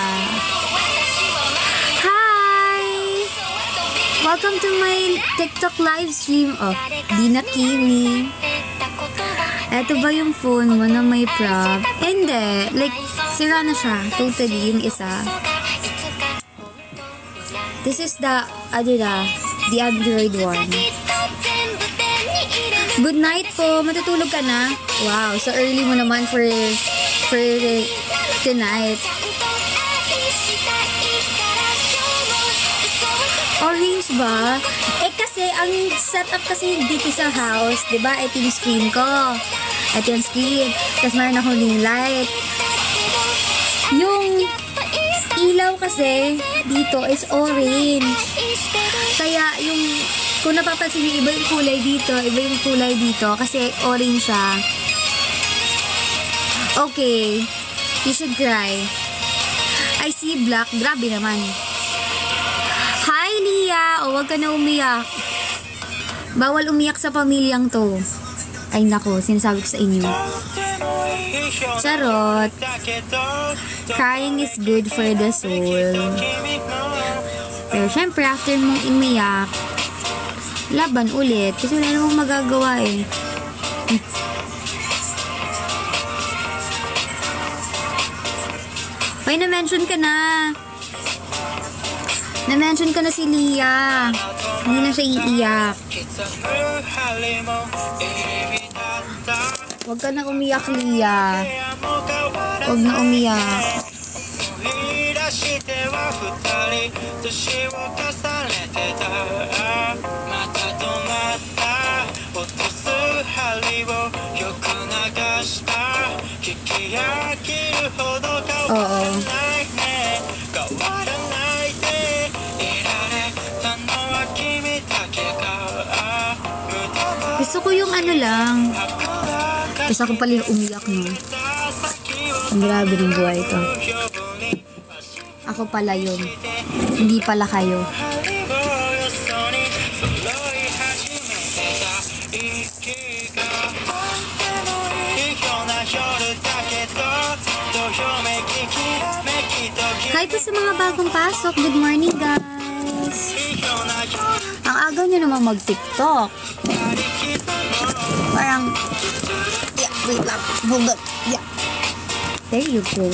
Hi! Welcome to my TikTok live stream. Oh, Dina Kimi. Eto ba yung phone mo na may prop? Hindi. Like, sira na siya. Totally, yung isa. This is the Android one. Good night po. Matutulog ka na? Wow, so early mo naman for tonight. Orange ba? Eh kasi, ang setup kasi dito sa house, diba? Ito yung screen ko. Ito yung screen. Tapos meron akong ring light. Yung ilaw kasi dito is orange. Kaya yung, kung napapansin niyo, iba yung kulay dito, iba yung kulay dito. Kasi orange siya. Okay. You should cry. I see black. Grabe naman. Hi, Lia! O, wag ka na umiyak. Bawal umiyak sa pamilyang to. Ay, nako. Sinasabi ko sa inyo. Charot. Crying is good for the soul. Pero, syempre, after mong umiyak, laban ulit. Kasi wala namang magagawa eh. Ay, na-mention ka na. Na-mention ka na si Lia. Hindi na siya iiyak. Huwag ka na umiyak, Lia. Huwag na umiyak. Oo. Gusto ko yung ano lang. Gusto ko pala yung umiyak, no? Ang grabe ng buhay ito. Ako pala yun. Hindi pala kayo. Hi po sa mga bagong pasok. Good morning, guys. Ang aga nyo naman mag-TikTok. Parang, yeah, wait lang. Hold up. Yeah. There you go.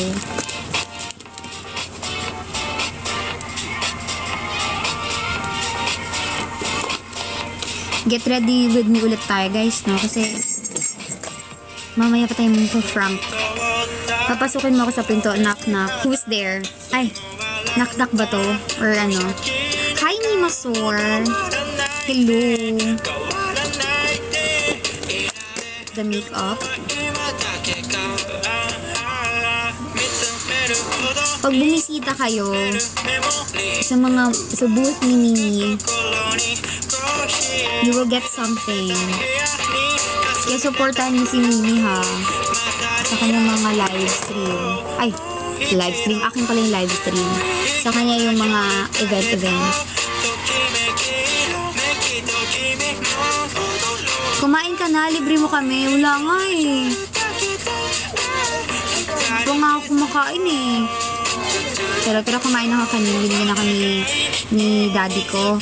Get ready with me ulit tayo, guys, no? Kasi, mamaya pa tayo mag-prank. Papasukin mo ako sa pinto. Knock, knock. Who's there? Ay, knock, knock ba to? Or ano? Hi, Nimasor. Hello. The makeup. Pag bumisita kayo sa booth ni Mimi, you will get something. Kaya supportahan niyo si Mimi, ha? Sa kanyang mga live stream. Ay, live stream. Akin pala yung live stream. Sa kanya yung mga event. Kumain ka na, libre mo kami. Wala nga eh. Ito nga ako kumakain eh. Pero kumain ako kanina. Binigyan ako ni daddy ko.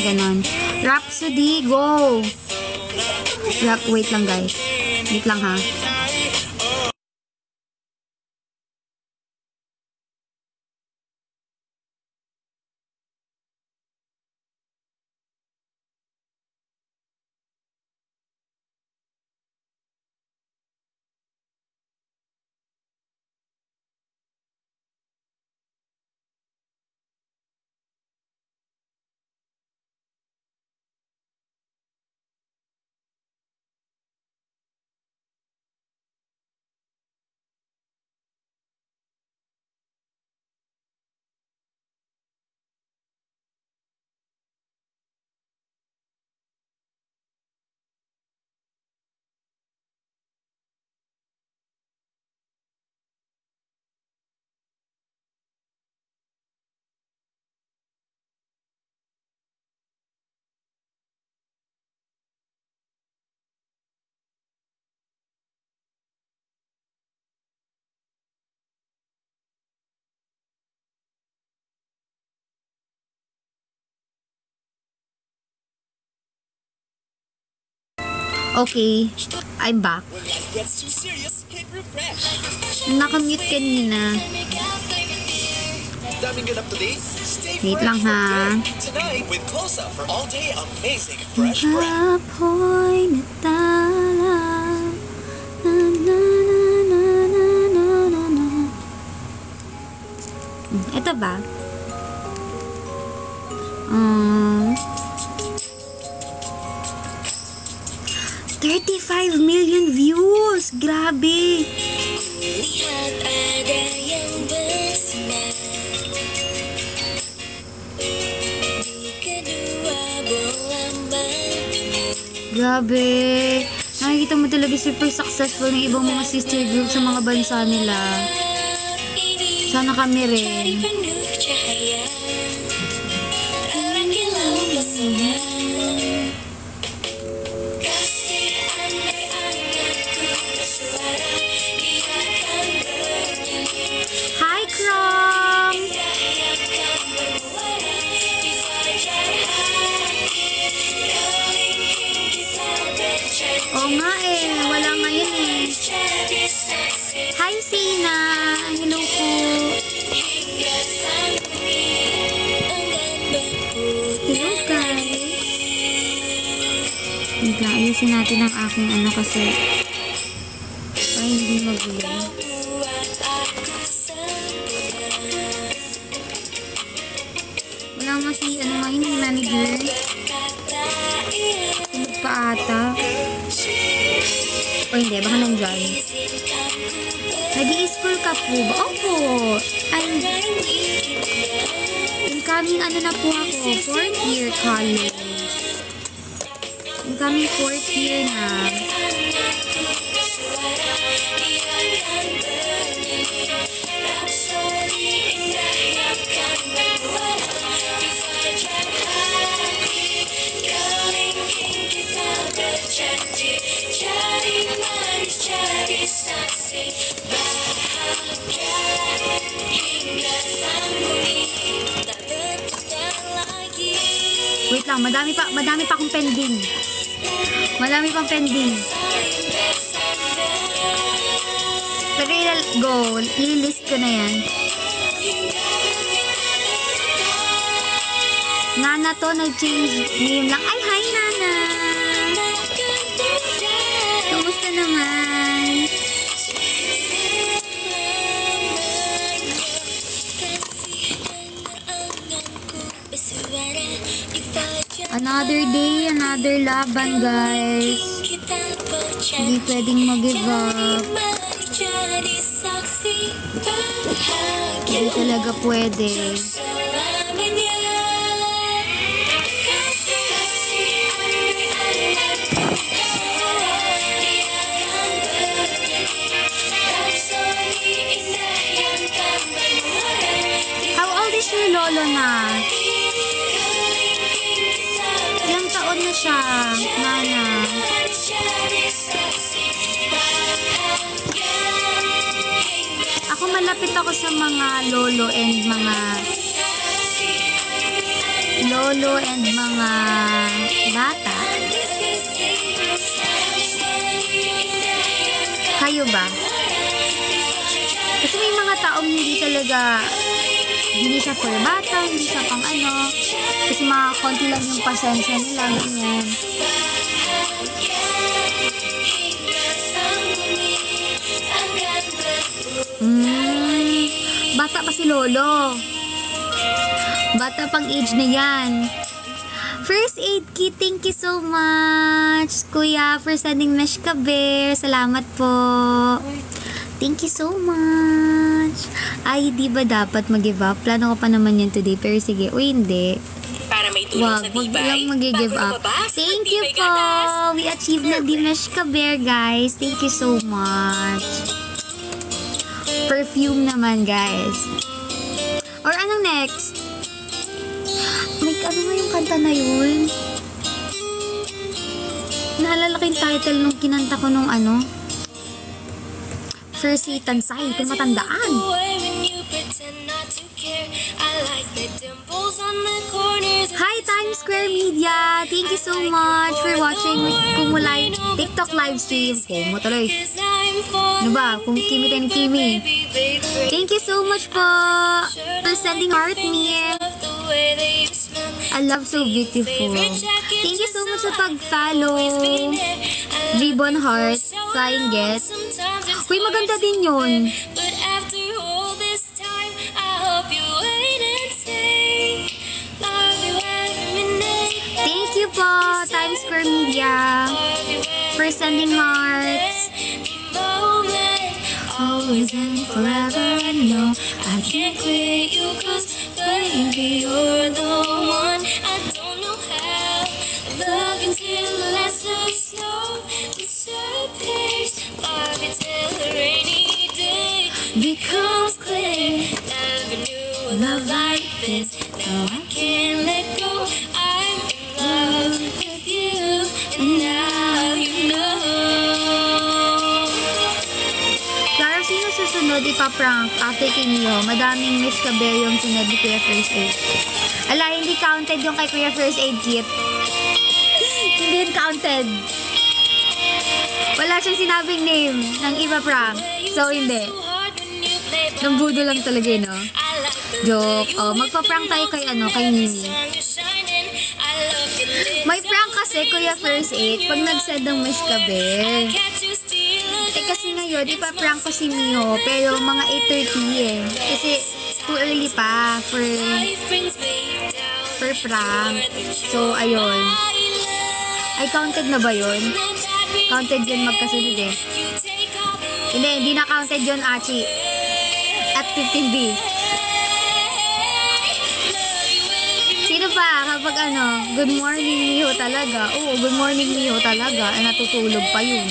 Ganon. Rhapsody, go! Wait lang guys. Wait lang ha. Okay, I'm back. Nakamute kanina. Wait lang ha. Apoy na tala. Na na na na na na na. Ito ba? 35 million views! Grabe! Lihat ada yang bersinar di kedua bola mata. Grabe! Nakikita mo talaga super successful ng ibang mga sister group sa mga bansa nila. Sana kami rin. Penuh cahaya terang kilau pesona. Kasih andai-andaiku bersuara, dia akan bernyanyi. Hi, Krom! Indah yang akan bermuara di fajar hati. Kelingking kita berjanji. Oo nga eh, wala ngayon eh. Jadi saksi Hi, Sina! Hello po! hingga sang bumi enggan berputar. Hello, guys! Bigla, ayusin natin ang aking ano kasi para hindi magulo. Buat aku sempurna. Wala nga si ano ngayon, yung manager. Berkata iya, Tulog pa ata. O hindi, baka nandyan. izinkan ku Nag-i-school ka po ba? Opo! I'm bernyanyi dia. incoming ano na po ako, 4th year college. Incoming 4th year na. Anakku bersuara, dia akan bernyanyi. Rapsodi indah yang akan bermuara di fajar hati. Kelingking kita berjanji, jadi manis, jadi saksi bahagia hingga sang bumi tak berputar lagi. Wait lang, madami pa akong pending. Madami pang pending. Saling bersandar Pero go, i-list ko na yan. Nana to, nag-change name lang. Ay, hi Nana! Kumusta naman? Another day, another laban, guys. Hindi pwedeng mag-give up. Hindi talaga pwede. How old is your lolo na? Ilang taon na siya, Nana? Ako malapit ako sa mga lolo and mga bata. Kayo ba? Kasi may mga taong hindi siya for bata, hindi siya pang ano. Kasi mga konti lang yung pasensya nila, ganyan. Bata pa si Lolo. Bata pang age na yan. First aid kit, thank you so much, Kuya, for sending mesh kaber. Salamat po. Thank you so much. Ay, di ba dapat mag-give up? Plano ko pa naman yan today, pero sige. Uy, hindi. Para may tulong sa Wag tibay, lang mag-give bago up. lumabas, Thank you matibay po. gatas. We achieved na di mesh kaber, guys. Thank you so much. Perfume naman, guys. Or anong next? Ano nga yung kanta na yun? Naalala ko yung title nung kinanta ko nung ano? First Tansay, kung matandaan. pretend not to care. I like the dimples on the corners. Hi, Times Square Media! Thank you so much for watching Kumu Live TikTok live stream. Kumu tuloy. Ano ba? Kung Kimi ten Kimi. Thank you so much po for sending heart me. I love so beautiful. Thank you so much sa pag-follow. Ribbon Heart, Flying Get. Uy, maganda din yun. But after all this time, I hope you wait and stay. Love you every minute. Thank you po, Times Square Media, for sending hearts. Moment, always and forever. I know I can't quit you, 'cause baby, you're the one. I don't know how. Love until the last of snow disappears. Love you till the rainy day becomes clear. Never knew a love like this. Now I can't let go. I'm in love with you, and now you know. Clara, sino susunod ipaprank after kay Mio? Madaming Miss Caber yung sunod ni Kuya First Aid. Ala, hindi counted yung kay Kuya First Aid Kit. Hindi yun counted. Wala siyang sinabing name ng ipaprank. So, hindi. Nambudo lang talaga yun, no? Joke. Oh, magpa-prank tayo kay Mimi. May prank kasi, Kuya First Aid, pag nag-send ng Miss Caber. Kasi ngayon, ipaprank ko si Mio, pero mga 8:30 eh. Kasi, too early pa for prank. So, ayun. Ay, counted na ba yun? Counted yun magkasunod eh. Hindi na counted yun, Achi. At 15B. Sino pa? Kapag good morning, Miho talaga. Oo, good morning, Miho talaga. Ay, natutulog pa yun.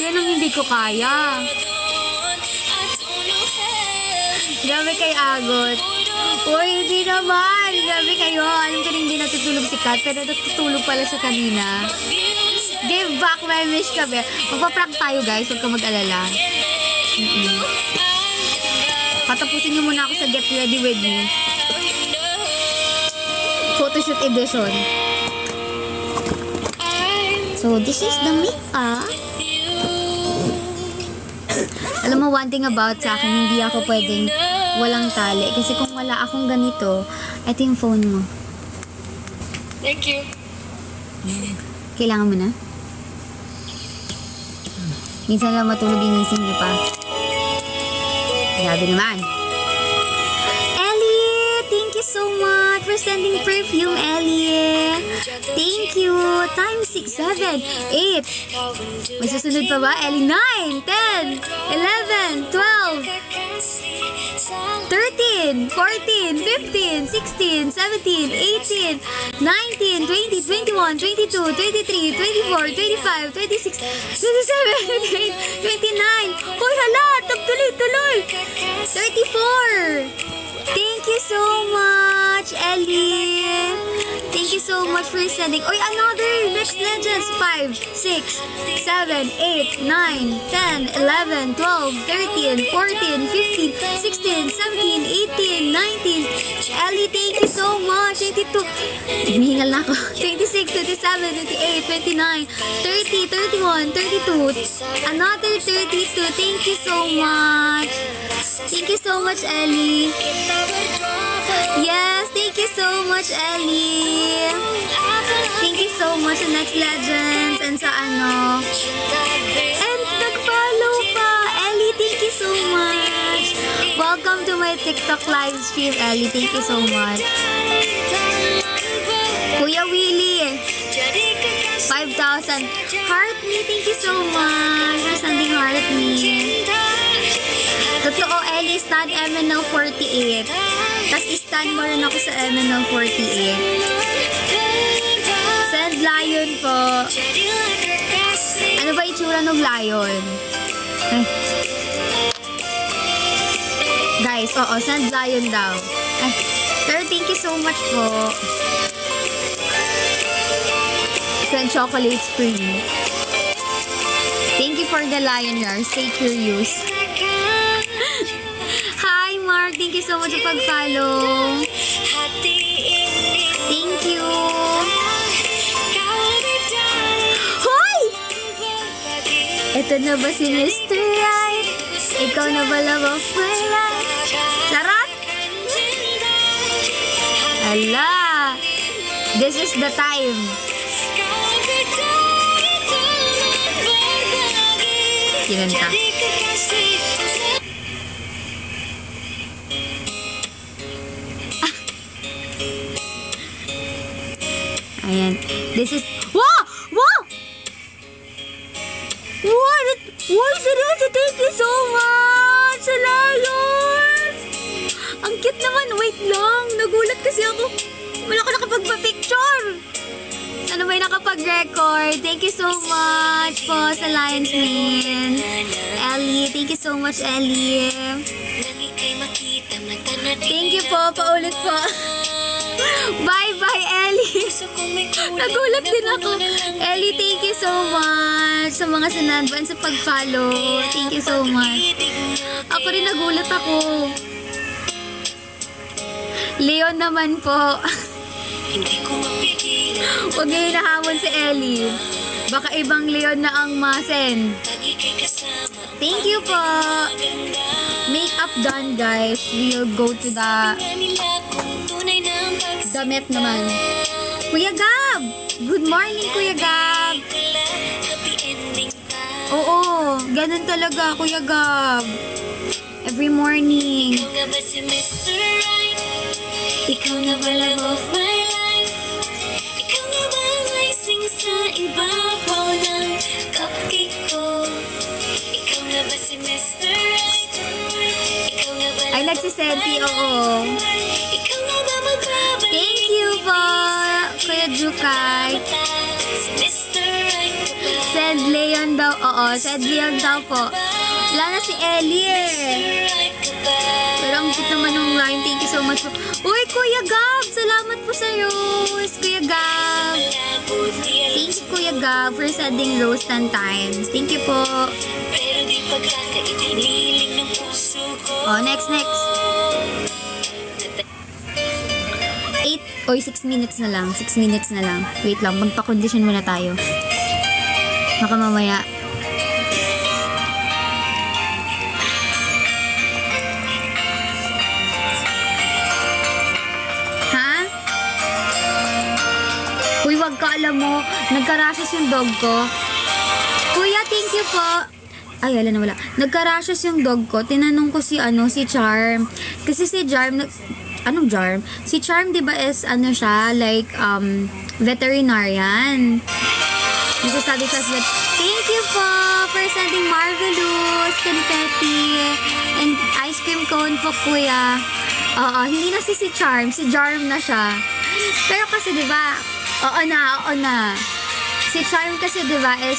Yan ang hindi ko kaya. Grabe kay Agot. Uy, hindi naman. Grabe kayo. Alam ko rin hindi natutulog si Kat, pero natutulog pala siya kanina. Give back my wish ka, be. Magpa-prank tayo, guys. Huwag ka mag-alala. Patapusin niyo muna ako sa Get Ready With Me. Photoshoot edition. So, this is the makeup. Alam mo, one thing about sa akin, hindi ako pwedeng walang tali. Kasi kung wala akong ganito, ito yung phone mo. Thank you. Kailangan mo na? Minsan lang matulog, inising niyo pa. Grabe naman. Ellie, thank you so much for sending perfume, Ellie. Thank you. Times 6, 7, 8. May susunod pa ba? Ellie, 9, 10, 11, 12, 13, 14, 15, 16, 17, 18, 19, 20, 21, 22, 23, 24, 25, 26, 27, 28, 29. Hoy, hala! Tuloy-tuloy! 34! Thank you so much, Ellie! Thank you so much for sending. Oy, another! Next Legends! 5, 6, 7, 8, 9, 10, 11, 12, 13, 14, 15, 16, 17, 18, 19. Ellie, thank you so much! 22. Hinihingal na ako. 26, 27, 28, 29, 30, 31, 32. Another 32. Thank you so much! Thank you so much, Ellie! Yes, thank you so much, Ellie! Thank you so much sa Next Legends and sa and nag-follow pa! Ellie, thank you so much! Welcome to my TikTok live stream, Ellie. Thank you so much. Kuya Willie, 5,000. Heart me, thank you so much for sending heart me. Totoo, Ellie, stan MNL 48. Tapos i-stan mo rin ako sa MNL 48. Send lion po. Ano ba itsura ng lion? Ay. Guys, oo, send lion daw. Ay. Pero thank you so much po. Send chocolates free. for the lion rar. Stay curious. Hi, Mark. Thank you so much sa pag-follow. Thank you. Hoy! Ito na ba si Mr. Right? Ikaw na ba love of my life? Sarap! Ala! This is the time. Kinanta. Ayan. This is... Wow! Wow! What? Wow, seryoso. Thank you so much! Sa lion! Ang cute naman. Wait lang. Nagulat kasi ako. Wala ko nakapagpa-picture. Ano may nakapag-record? Thank you so much po sa Lions Man. Ellie, thank you so much, Ellie. Thank you po. Paulit po. Bye-bye, Ellie. Nagulat din ako. Ellie, thank you so much sa mga sinadban sa pag-follow. Thank you so much. Ako rin nagulat ako. Leon naman po. Huwag niyo hinahamon si Ellie. Baka ibang Leon na ang masen. Thank you po. Makeup done, guys. We'll go to the damit naman. Kuya Gab! Good morning, Kuya Gab! Oo, ganun talaga, Kuya Gab. Every morning. Ikaw na ba love of my life? Ikaw na ba lasing sa ibabaw ng cupcake ko? Ikaw na ba si Mr. Right? Ikaw na ba I like si Senti, oo. Ikaw na ba magbabalik? Thank you po, Kuya Jukay. Si Mr. Right ka ba? Said Leon daw, oo. Said Leon daw po. Wala na si Ellie eh. Pero ang cute naman ng line. Thank you so much po. Uy, Kuya Gab! Salamat po sa'yo! Kuya Gab! Thank you, Kuya Gab, for sending rose 10 times. Thank you po. Oh, next. 6 minutes na lang. 6 minutes na lang. Wait lang, magpa-condition muna tayo. Baka mamaya. Huwag ka, alam mo, nagka-rashes yung dog ko. Kuya, thank you po. Ay, wala. Nagka-rashes yung dog ko. Tinanong ko si Charm. Kasi si Charm, anong Charm? Si Charm, di ba, is, siya, like, veterinarian. Nasasabi siya, thank you po for sending marvelous confetti and ice cream cone po, kuya. Hindi na si Charm, si Charm na siya. Pero kasi, di ba, Oo na. Si Charm kasi, di ba, is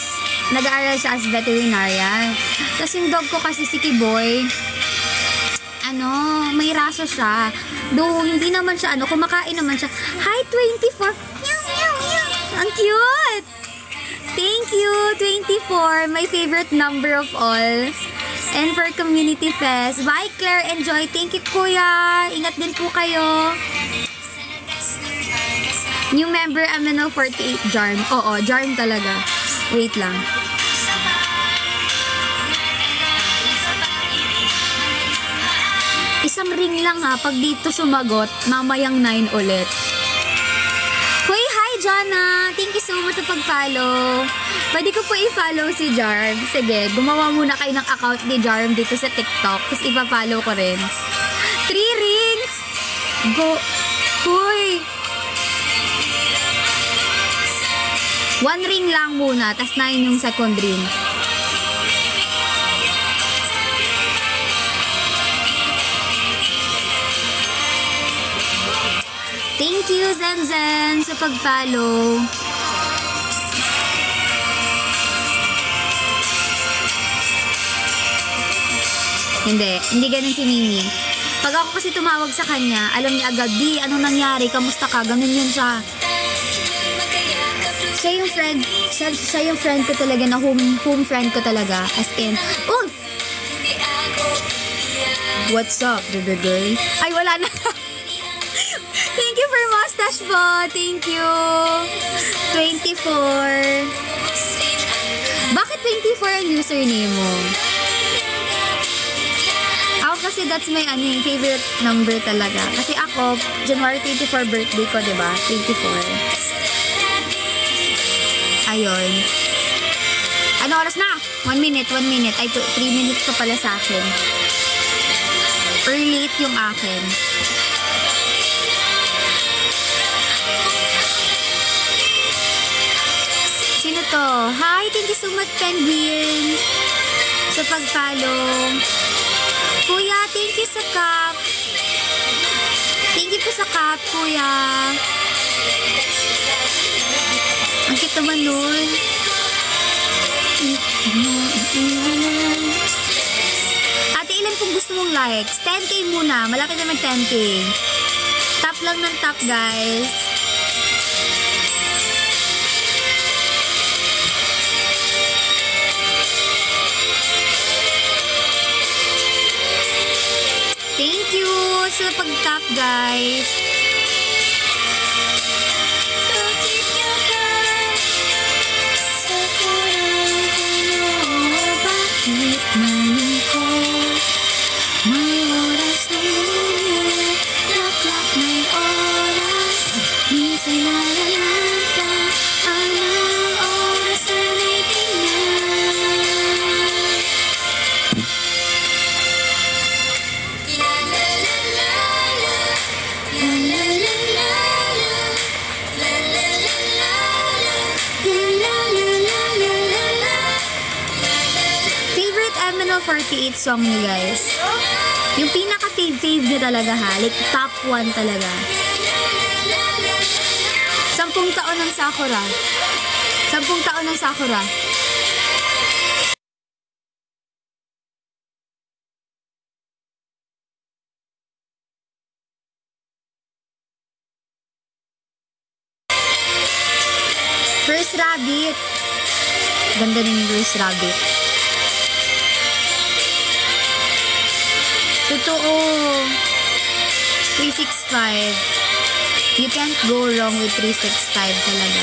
nag-aaral siya as veterinarian. Tapos yung dog ko kasi, si Kiboy, may raso siya. Though, hindi naman siya, kumakain naman siya. Hi, 24! Ang cute! Thank you, 24! My favorite number of all. And for Community Fest. Bye, Claire. Enjoy. Thank you, kuya. Ingat din po kayo. New member, MNO48, Jarm. Oo, Jarm talaga. Wait lang. Isang ring lang ha. Pag dito sumagot, mamayang 9 ulit. Hoy, hi, Jana. Thank you so much sa pag-follow. Pwede ko po i-follow si Jarm. Sige, gumawa muna kayo ng account ni Jarm dito sa TikTok. Tapos ipa-follow ko rin. 3 rings! Go! Hoy! 1 ring lang muna, tas 9 yung second ring. Thank you, Zen, sa pag-follow. Hindi ganun si Mimi. Pag ako kasi tumawag sa kanya, alam niya agad, di, anong nangyari, kamusta ka, ganun yun siya. Siya yung friend ko talaga na home friend ko talaga. As in, oh! What's up, baby girl? Ay, wala na. Thank you for mustache po. Thank you. 24. Bakit 24 ang username mo? Ako kasi that's my favorite number talaga. Kasi ako, January 24 birthday ko, diba? 24. Ayun. Ano oras na? 1 minute. Ay, 3 minutes pa pala sa akin. Or late yung akin. Sino to? Hi, thank you so much, Penguin, sa pag-follow. Kuya, thank you sa cup. Thank you po sa cup, kuya. Ang cute naman nun. Ate, ilan pong gusto mong likes? 10k muna. Malapit na mag 10k. Tap lang ng tap, guys. Thank you sa pag-tap, guys. Favorite MNO 48 song niyo, guys. Yung pinaka-fave niyo talaga, ha? Like, top 1 talaga. 10 taon ng Sakura. 10 taon ng Sakura. First Rabbit. Ganda ng First Rabbit. Totoo. 365. You can't go wrong with 365 talaga.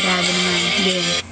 Grabe naman. Game.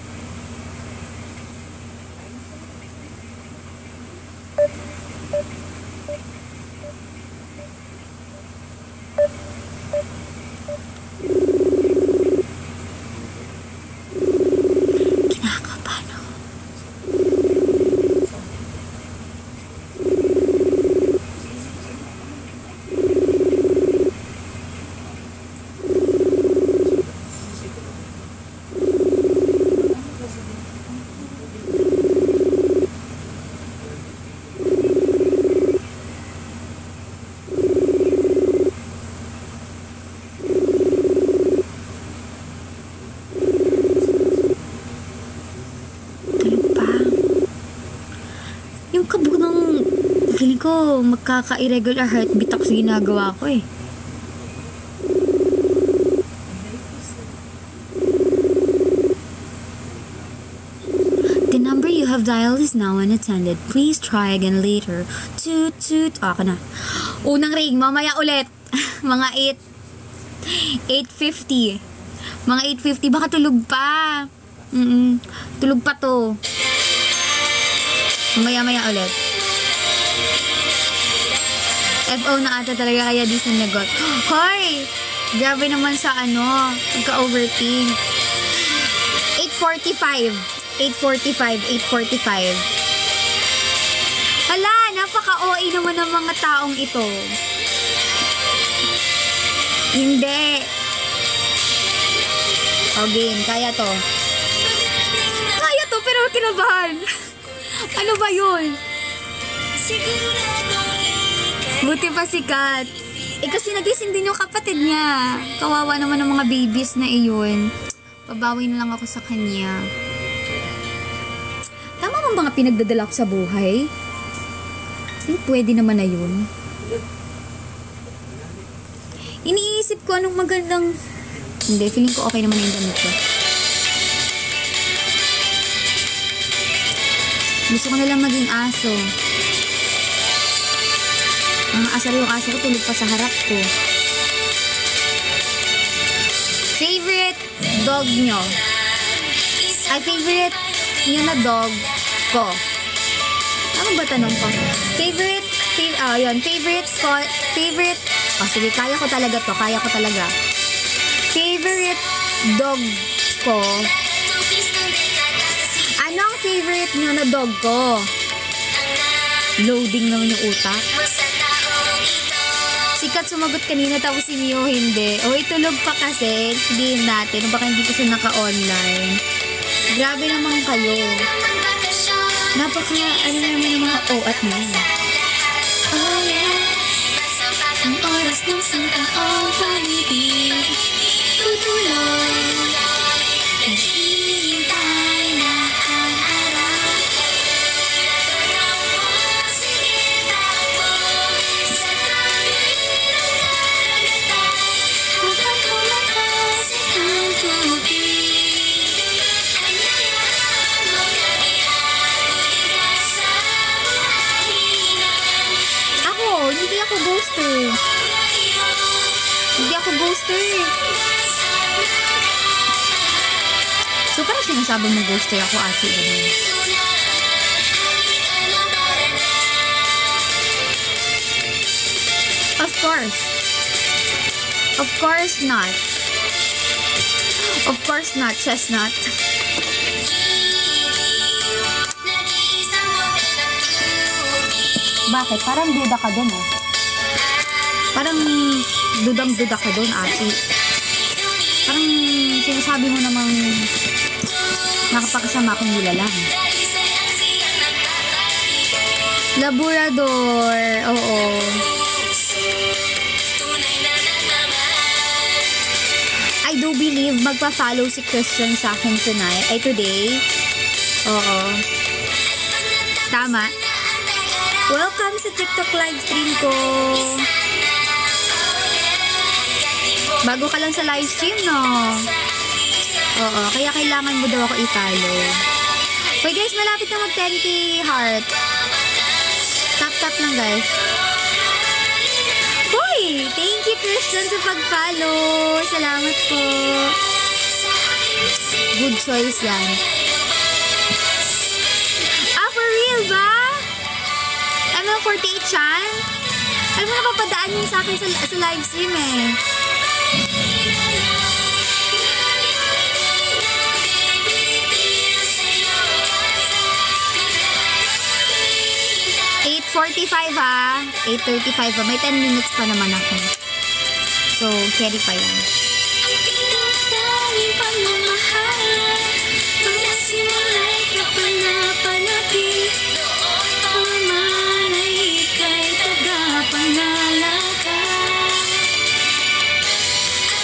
Feeling ko magkaka-irregular heartbeat ako sa ginagawa ko eh. The number you have dialed is now unattended. Please try again later. Toot toot. Ako na. Unang ring. Mamaya ulit. Mga 8:50. Mga 8:50. Baka tulog pa. Tulog pa to. Mamaya ulit. FO na ata talaga kaya di sinagot. Hoy! Grabe naman sa pagka-overthink. 8:45. Hala, napaka-OA naman ng mga taong ito. Hindi. O game, kaya to. Kaya to, pero kinabahan. Ano ba yun? Buti pa sikat. Kasi nagising din yung kapatid niya. Kawawa naman ng mga babies na iyon. Pabawi na lang ako sa kanya. mga pinagdadala ko sa buhay. Pwede naman na yun. Iniisip ko anong magandang... Hindi, feeling ko okay naman yung damit ko. Gusto ko nalang maging aso. Ang asar yung aso ko, tulog pa sa harap ko. Favorite dog nyo? Ay, favorite nyo na dog ko. Ano ba tanong ko? Favorite, sige, kaya ko talaga to, Favorite dog ko. Anong favorite nyo na dog ko? Loading naman yung utak. Sikat sumagot kanina, tapos si Mio hindi. O, itulog pa kasi. Hindi natin. Baka hindi pa siya naka-online. Grabe naman kayo. Napaka, ano naman yung mga o at na. Oh yeah. Ang oras ng sangkaong pag-ibig. Tutuloy. Naghihintay na ang araw. Sige takbo sa tabi ng karagatan. Habang kumakasin ang tubig. Anyayahan mo kami habulin ka sa buhayinan. Ako, hindi ako ghoster. So, parang sinasabi mo ghoster ako, ate. Of course. Of course not. Of course not, chestnut. Bakit? Parang duda ka dun, eh. Parang dudang-duda ka dun, ate. Parang sinasabi mo namang nakapakasama akong nilalang. Labrador. Oo. I do believe magpa-follow si Christian sa akin today. Oo. Tama. Welcome sa TikTok live stream ko. Bago ka lang sa live stream, no? Oo, kaya kailangan mo daw ako i-follow. Okay guys, malapit na mag 10k heart. Tap lang guys. Hoy! Thank you Christian sa pag-follow. Salamat po. Good choice yan. Ah, for real ba? ML48 Chan? Alam mo, napapadaan yun sa akin sa live stream eh. ha? 8:35 ha? May 10 minutes pa naman ako. So, carry pa yan. Ang pinagdaming pagmamahal, para simula'y kapanapanapit. Noon pa man ay ika'y tagapangalaga.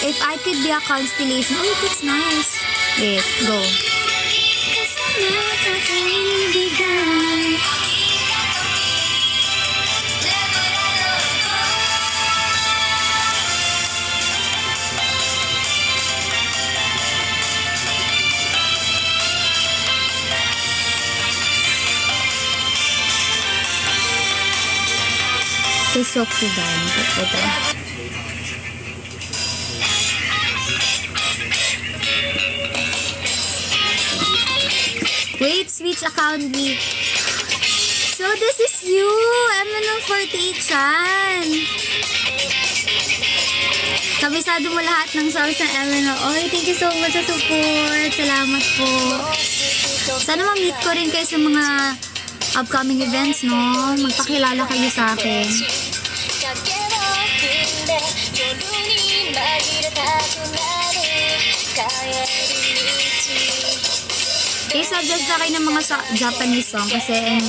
If I could be a constellation, oh, that's nice. Wait, go. Kasama ka kaibigan. Tusok ko ba? Ito. Wait, switch account me. So this is you, ML48 Chan. Kabisado mo lahat ng source ng ML. Oy, thank you so much sa support. Salamat po. Sana ma-meet ko rin kayo sa mga upcoming events, no? Magpakilala kayo sa akin. I-suggest na kayo ng mga Japanese song kasi I'm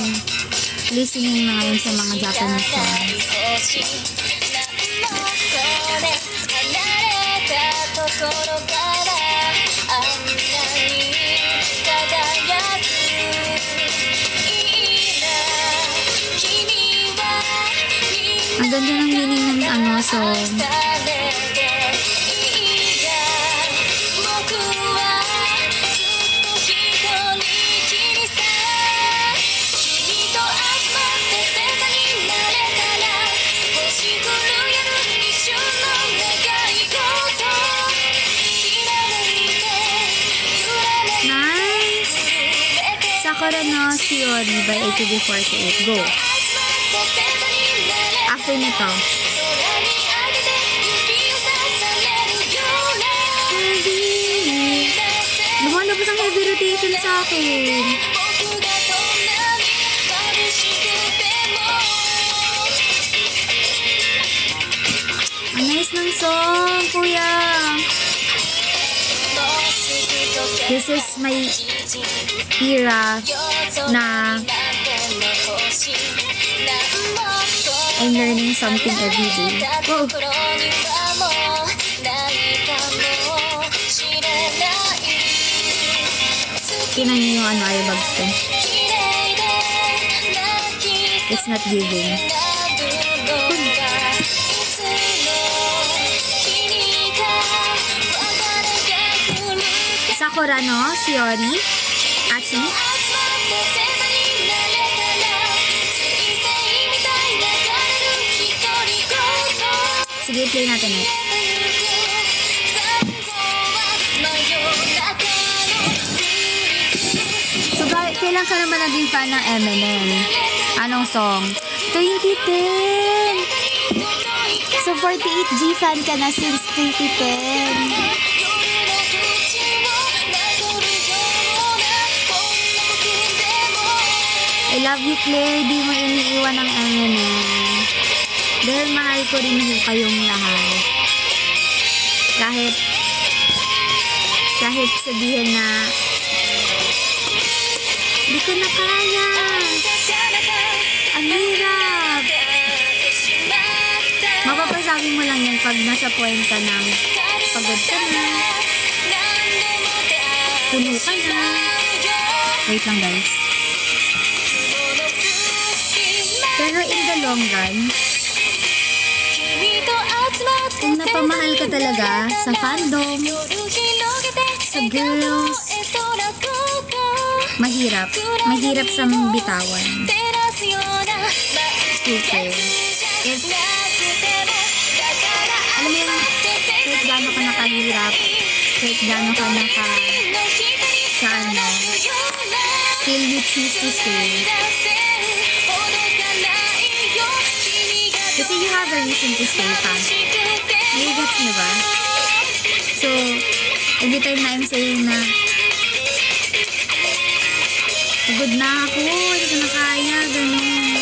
listening na ngayon sa mga Japanese songs. ganda ng meaning ng ano song. Sakura no Shiori by AKB48. Go! After nito. Lumalabas ang heavy rotation sa akin. Ang nice ng song, kuya. This is my era na I'm learning something every day. Oh. Tinan niyo yung ano, eyebags ko. It's not giving. Sakura no Shiori Achi. Sige, play natin next. So, kailan ka naman naging fan ng Eminem? Anong song? 2010! So, 48G fan ka na since 2010. I love you, Claire. Di mo iniiwan ng Eminem. Dahil mahal ko rin kayong lahat. Kahit sabihin na di ko na kaya. Ang hirap. Mapapasabi mo lang yan pag nasa point ka ng pagod ka na. Puno ka na. Wait lang, guys. Pero in the long run, kung napamahal ka talaga sa fandom, sa girls, mahirap siyang bitawan. Super. Alam mo yung kahit gaano ka nakahirap, kahit gaano ka still you choose to stay. Kasi you have a reason to stay pa. Nagigets niyo ba? So, every time na I'm saying na pagod na ako, hindi ko na kaya, gano'n.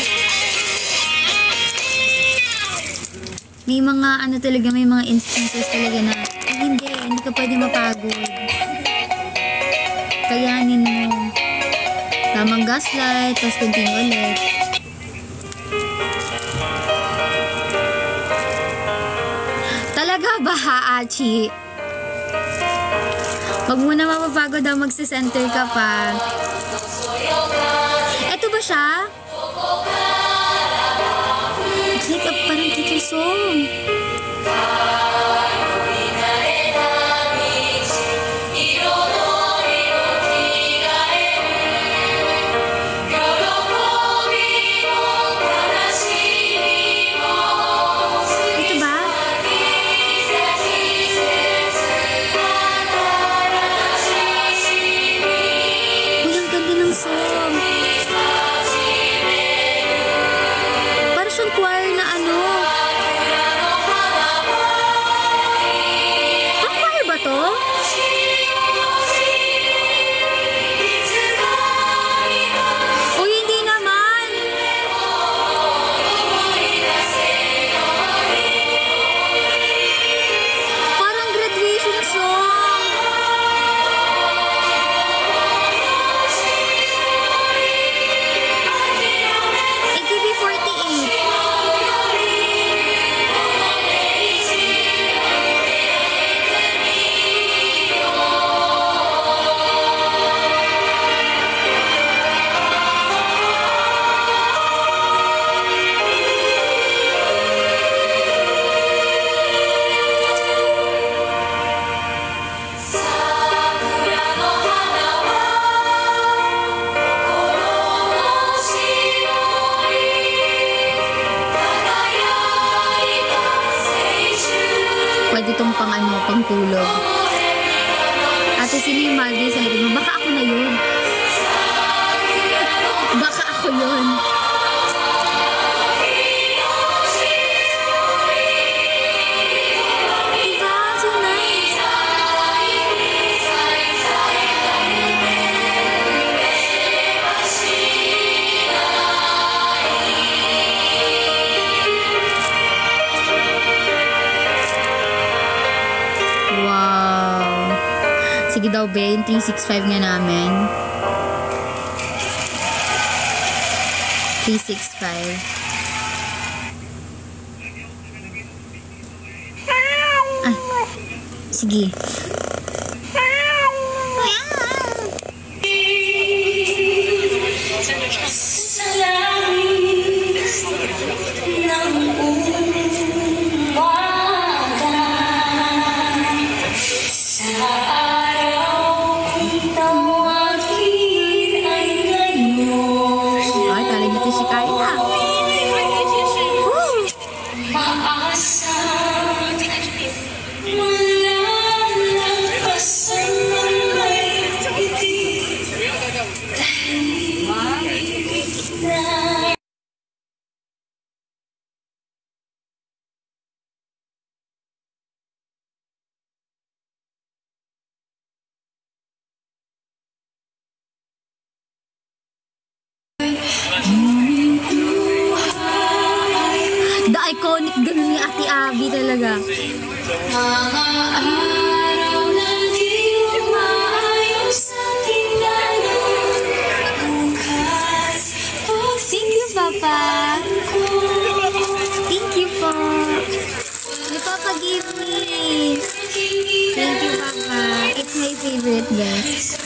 May mga may mga instances talaga na hindi ka pwede mapagod. Kayanin mo. Tamang gaslight, tapos continue ulit. Talaga ba, Achi? Huwag mo na mapapagod daw, magsisenter ka pa. Eto ba siya? It's like a parang title song. ng tulog. Ate, sino yung Marjorie sa likod mo? Baka ako na yun. Baka ako yun. Diba? So nice. Wow. Sige daw, be. Yung 365 nga namin. 365. Ah, sige. Sa langit ng umaga, sa araw kung tawagin ay ngayon. Ay, tali nito si Kaya. Maasang malalagpasan ng may itig dahil na The iconic ganun ni Ate Abby talaga. mga araw na di umaayos sa tingnan bukas. Thank you, Papa. Thank you po. You Papa give me. Thank you, Papa. It's my favorite best.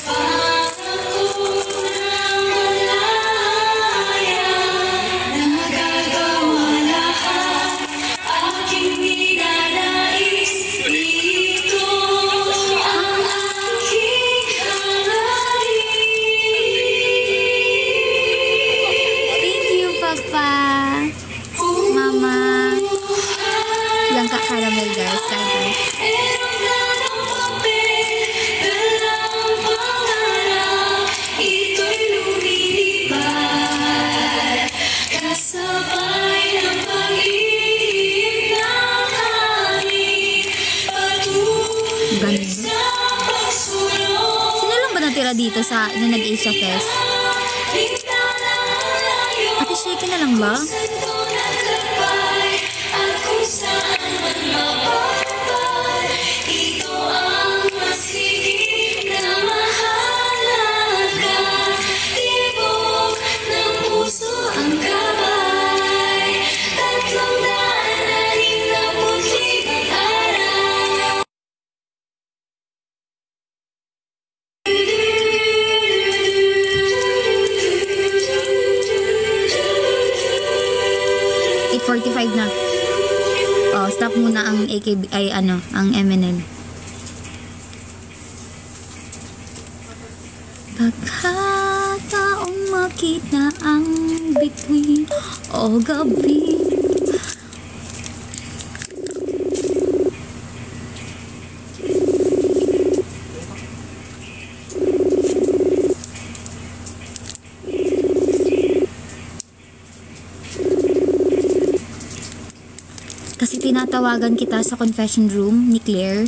Thank you, Papa. Mama. Yang kakaramel, guys. Kain. Ito'y lumilipad kasabay ng pag-ibig ng hangin patuloy Ganun. sa pagsulong. Sino lang ba natira dito sa nung nag-Asia Fest? Ate Shaky na lang ba? At kung saan man mapapad, ito ang masigit na mahalaga. Tibok ng puso ang gabay, 365 araw. 8:45 na. Oh, stop muna ang AKB, ay ano, ang MNL. Pagkataong makita ang bituin o gabi. Kasi tinatawagan kita sa confession room ni Claire.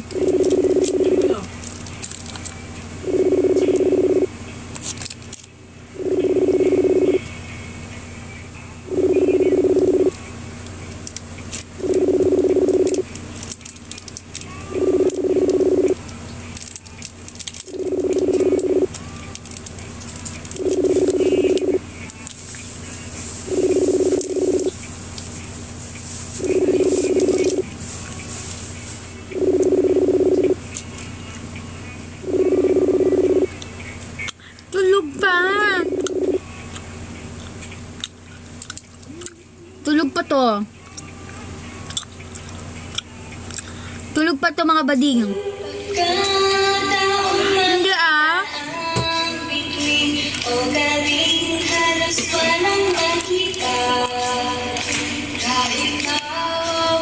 Tulog pa. Tulog pa to. Tulog pa to mga bading. Hindi ah. O galing halos walang makita. Kahit na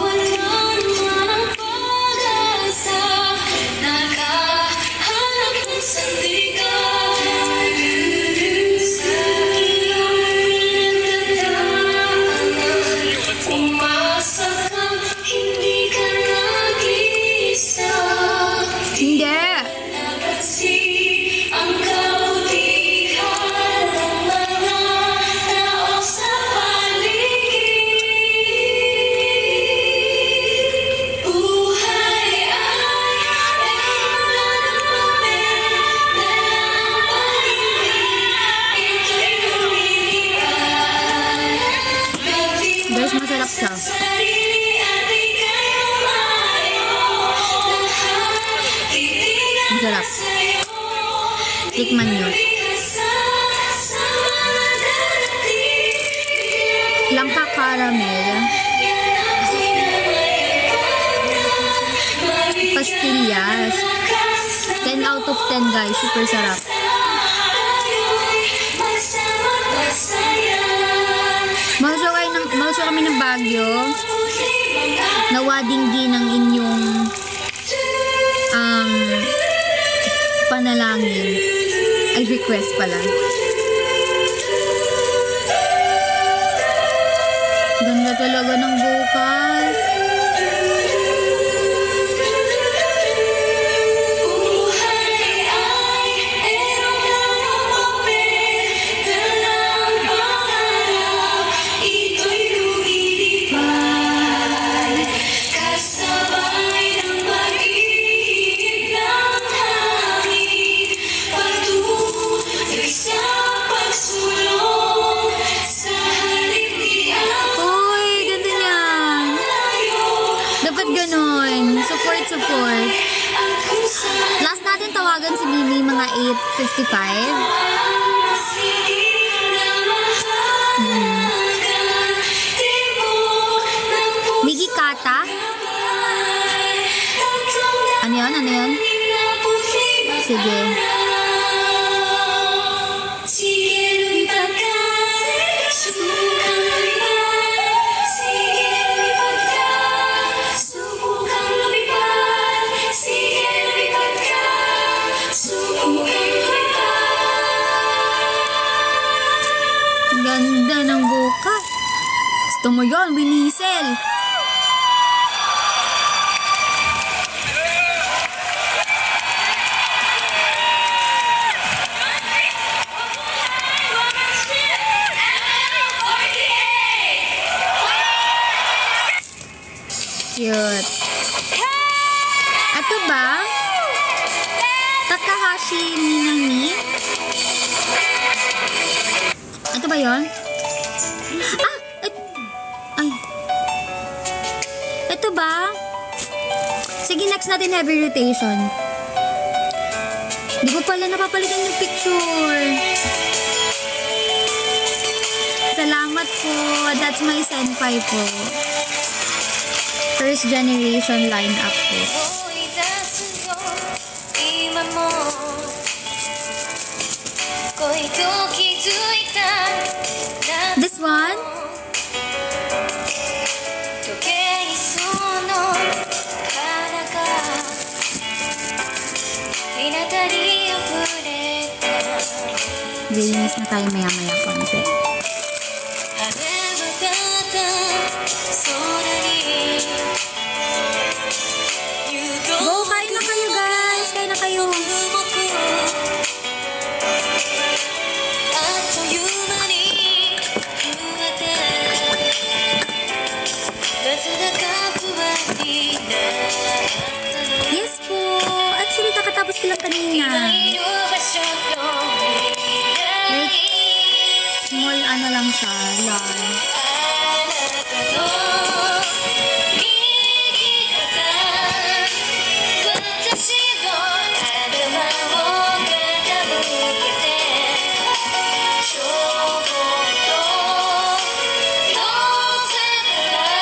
wala man ang pag-asa, siya. Ang sarap. Tikman nyo. Langka caramel. Pastillas. 10 out of 10 guys. Super sarap. Mahal kami ng Baguio. Nawading din ang inyong panalangin. Ay, request pala. Ganda talaga ng vocal. Support. Last natin tawagan si Mimi mga 8:55. Migi Kata. Ano yun? Ano yun? Sige. Ganda ng buka. Gusto mo yun, Winisel. Cute. Ito ba? Takahashi Minami? Ito ba yun? Ay. Ito ba? Sige, next natin heavy rotation. Di ko pala napapalitan yung picture. Salamat po. That's my senpai po. First generation lineup po. This one? Linis na tayo maya-maya konti. Go, kain na kayo guys! Kain na kayo! Yes po! Actually, kakatapos ko lang kanina. Like, small ano lang siya, lang.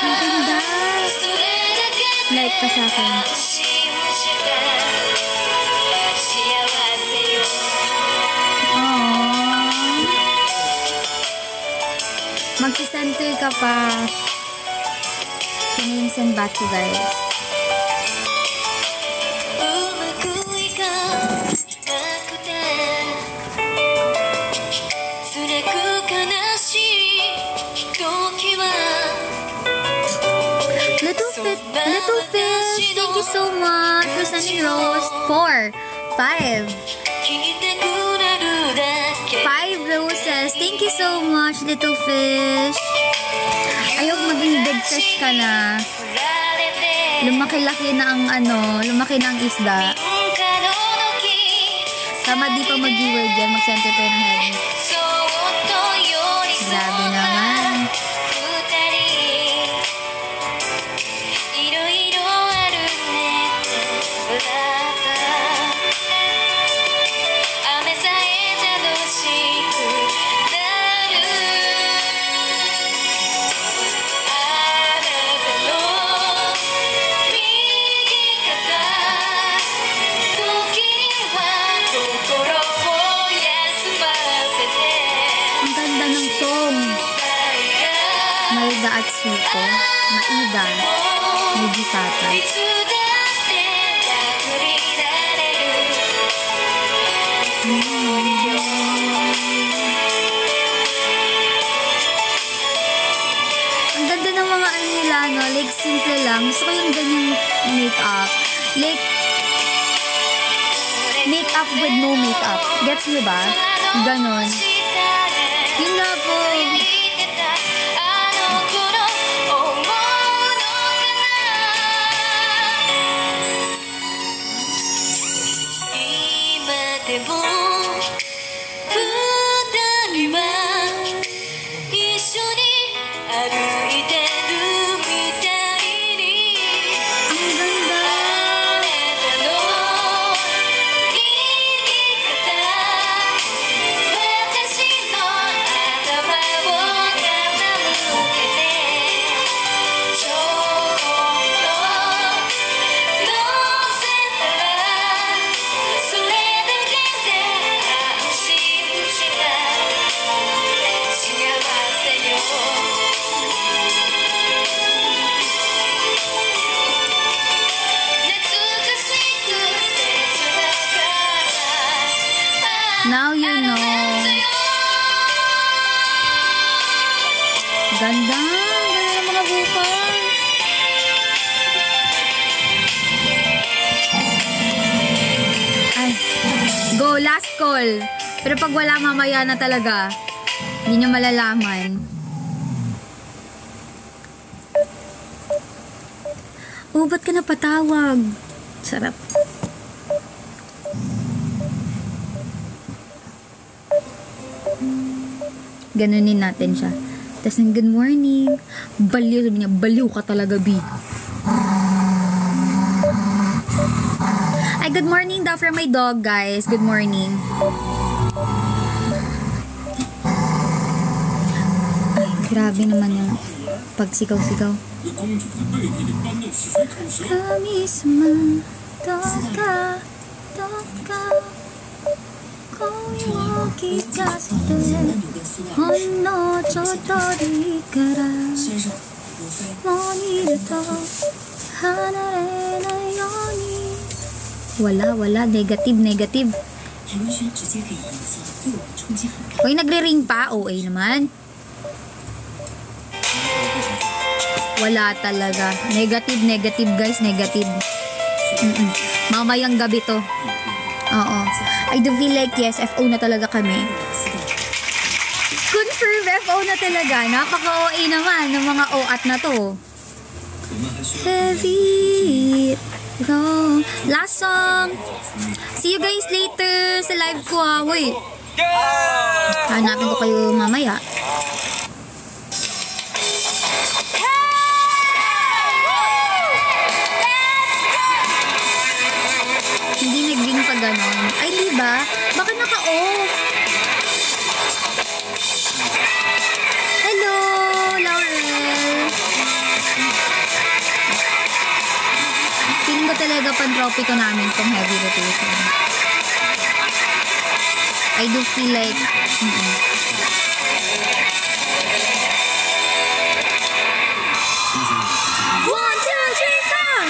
Ang ganda! Like ka sa akin. Magsi-center ka pa. Send back to guys. Little fish, thank you so much for sending rose. 4, 5 roses. Thank you so much, little fish. Ayok maging big fish ka na. Lumaki-laki na ang lumaki na ang isda. Tama, di pa mag-word yan. Mag-center pa yung head. Grabe naman. song. Maida Atsuko. Maida. Mugikata. Ang ganda ng mga ano nila, no? Like, simple lang. Gusto ko yung ganyang makeup. Like, makeup with no makeup. Gets mo ba? Ganon. Yun nga po. Now you know. Ganda. Ganda ng mga vocal. Ay. Go, last call. Pero pag wala, mamaya na talaga. Hindi nyo malalaman. Oh, ba't ka napatawag? Sarap. Ganunin natin siya. Tapos ng good morning. Baliw, sabi niya, baliw ka talaga, B. Ay, good morning daw from my dog, guys. Good morning. Ay, grabe naman yung pagsigaw-sigaw. Kami sama, toka, toka. 恋を聞かせてほんのちょっとでいいからもう二度と離れないように wala negative Uy, nagre-ring pa? OA naman wala talaga negative guys, negative mamayang gabi to. Oo. I do feel like yes, FO na talaga kami. Confirm, FO na talaga. Napaka-OA naman ng mga OAT na to. Heavy. Go. Last song. See you guys later sa live ko. Wait. Hanapin ko kayo mamaya. Hindi nag-ring pa ganon. Ay, diba? Baka naka-off. Hello, Laurel. Feeling ko talaga pan-tropiko namin tong heavy rotation. I do feel like... One, two, three, four!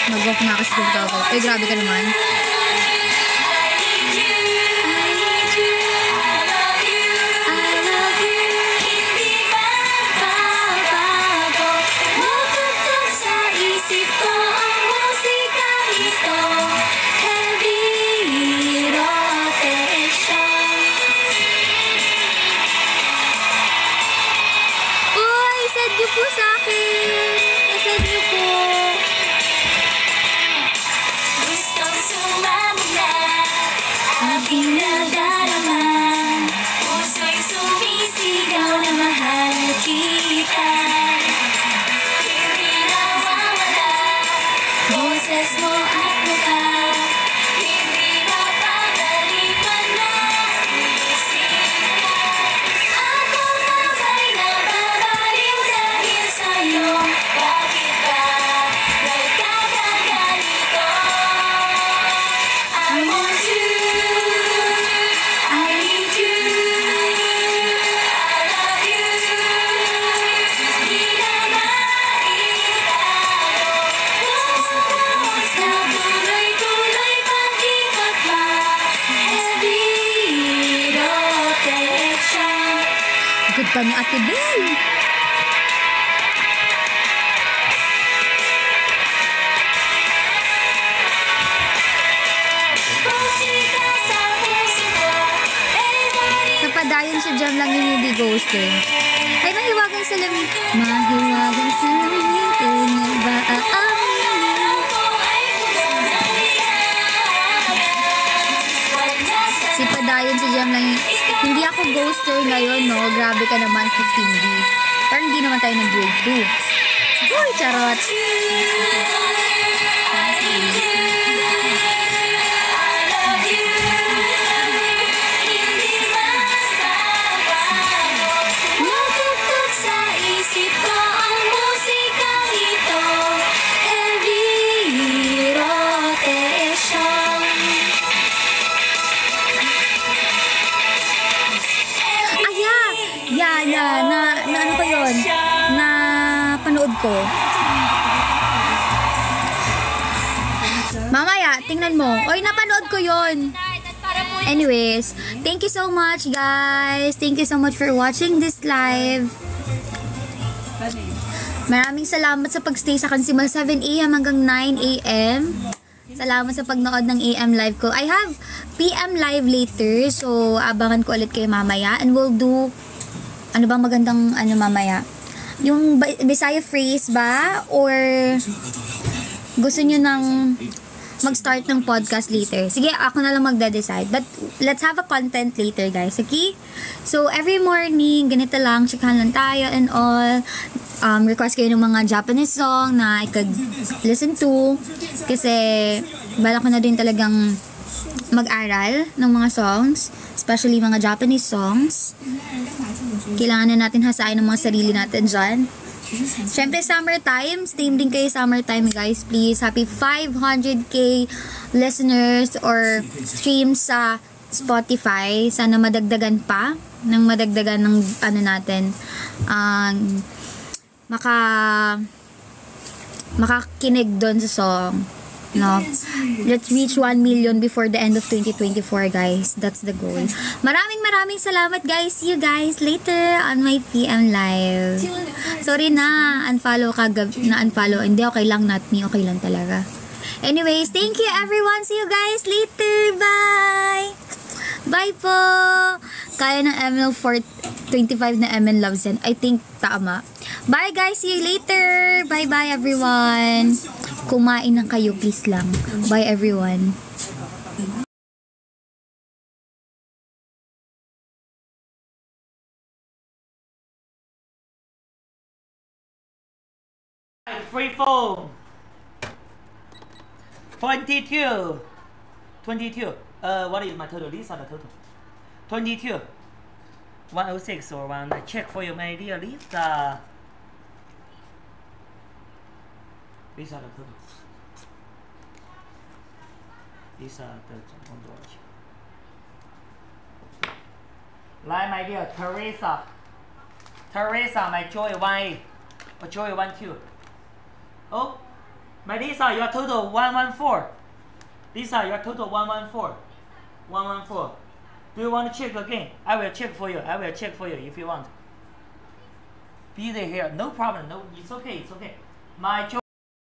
Mag-off na kasi dito ako. Ay, grabe ka naman. Uy, send niyo po sa akin. Send niyo po. Aking nadarama, puso'y sumisigaw na mahal kita. Hindi nawawala, boses mo at mukha. Hindi mapapalipan na isip mo. Ako pa'y nababaliw dahil sa'yo. Bakit ba nagkakaganito? I want you. Ka ni Ate Bel. Sa padayon si Jam lang yung hindi ghoster. Ay, mahiwagang salamin. Mahiwagang salamin. Kanya ba si padayon si Jam lang yung... Hindi ako ghoster ngayon, no? Grabe ka naman, 15B. Parang hindi naman tayo nag-grade 2. Uy, charot. Ano ko yun? Na panood ko. Mamaya, tingnan mo. Oy, napanood ko yun. Anyways, thank you so much, guys. Thank you so much for watching this live. Maraming salamat sa pagstay sa akin simula 7 AM hanggang 9 AM. Salamat sa pagnood ng AM live ko. I have PM live later, so abangan ko ulit kayo mamaya. And we'll do ano bang magandang mamaya? Yung Bisaya phrase ba? Or gusto nyo nang mag-start ng podcast later? Sige, ako na lang magda-decide. But let's have a content later, guys. Okay? So, every morning, ganito lang, chikahan lang tayo and all. Request kayo ng mga Japanese song na I could listen to. Kasi, bala ko na din talagang mag-aral ng mga songs. Especially mga Japanese songs. Kailangan na natin hasain ng mga sarili natin dyan. Siyempre, summertime. Stay din kayo summertime, guys. Please. Happy 500k listeners or streams sa Spotify. Sana madagdagan pa. Nang madagdagan ng natin. Makakinig doon sa song. No. Let's reach 1 million before the end of 2024, guys. That's the goal. Maraming salamat, guys. See you guys later on my PM live. Sorry na, unfollow ka, na-unfollow. Hindi, okay lang, not me. Okay lang talaga. Anyways, thank you everyone. See you guys later. Bye! Bye po! Kaya ng ML 25 na ML loves yan. I think tama. Bye guys! See you later! Bye-bye everyone! Kumain na kayo, please lang. Bye everyone! 3-4 22 22 what is my total? These are the total 22 106 or 1 I check for you my dear Lisa. These are the total. These are the watch. Like my dear Teresa, my joy 1A or joy 1-2. Oh, my Lisa, your total 114. Lisa, your total 114. 114. Do you want to check again? I will check for you. I will check for you if you want. Be there here. No problem. No, it's okay. It's okay. My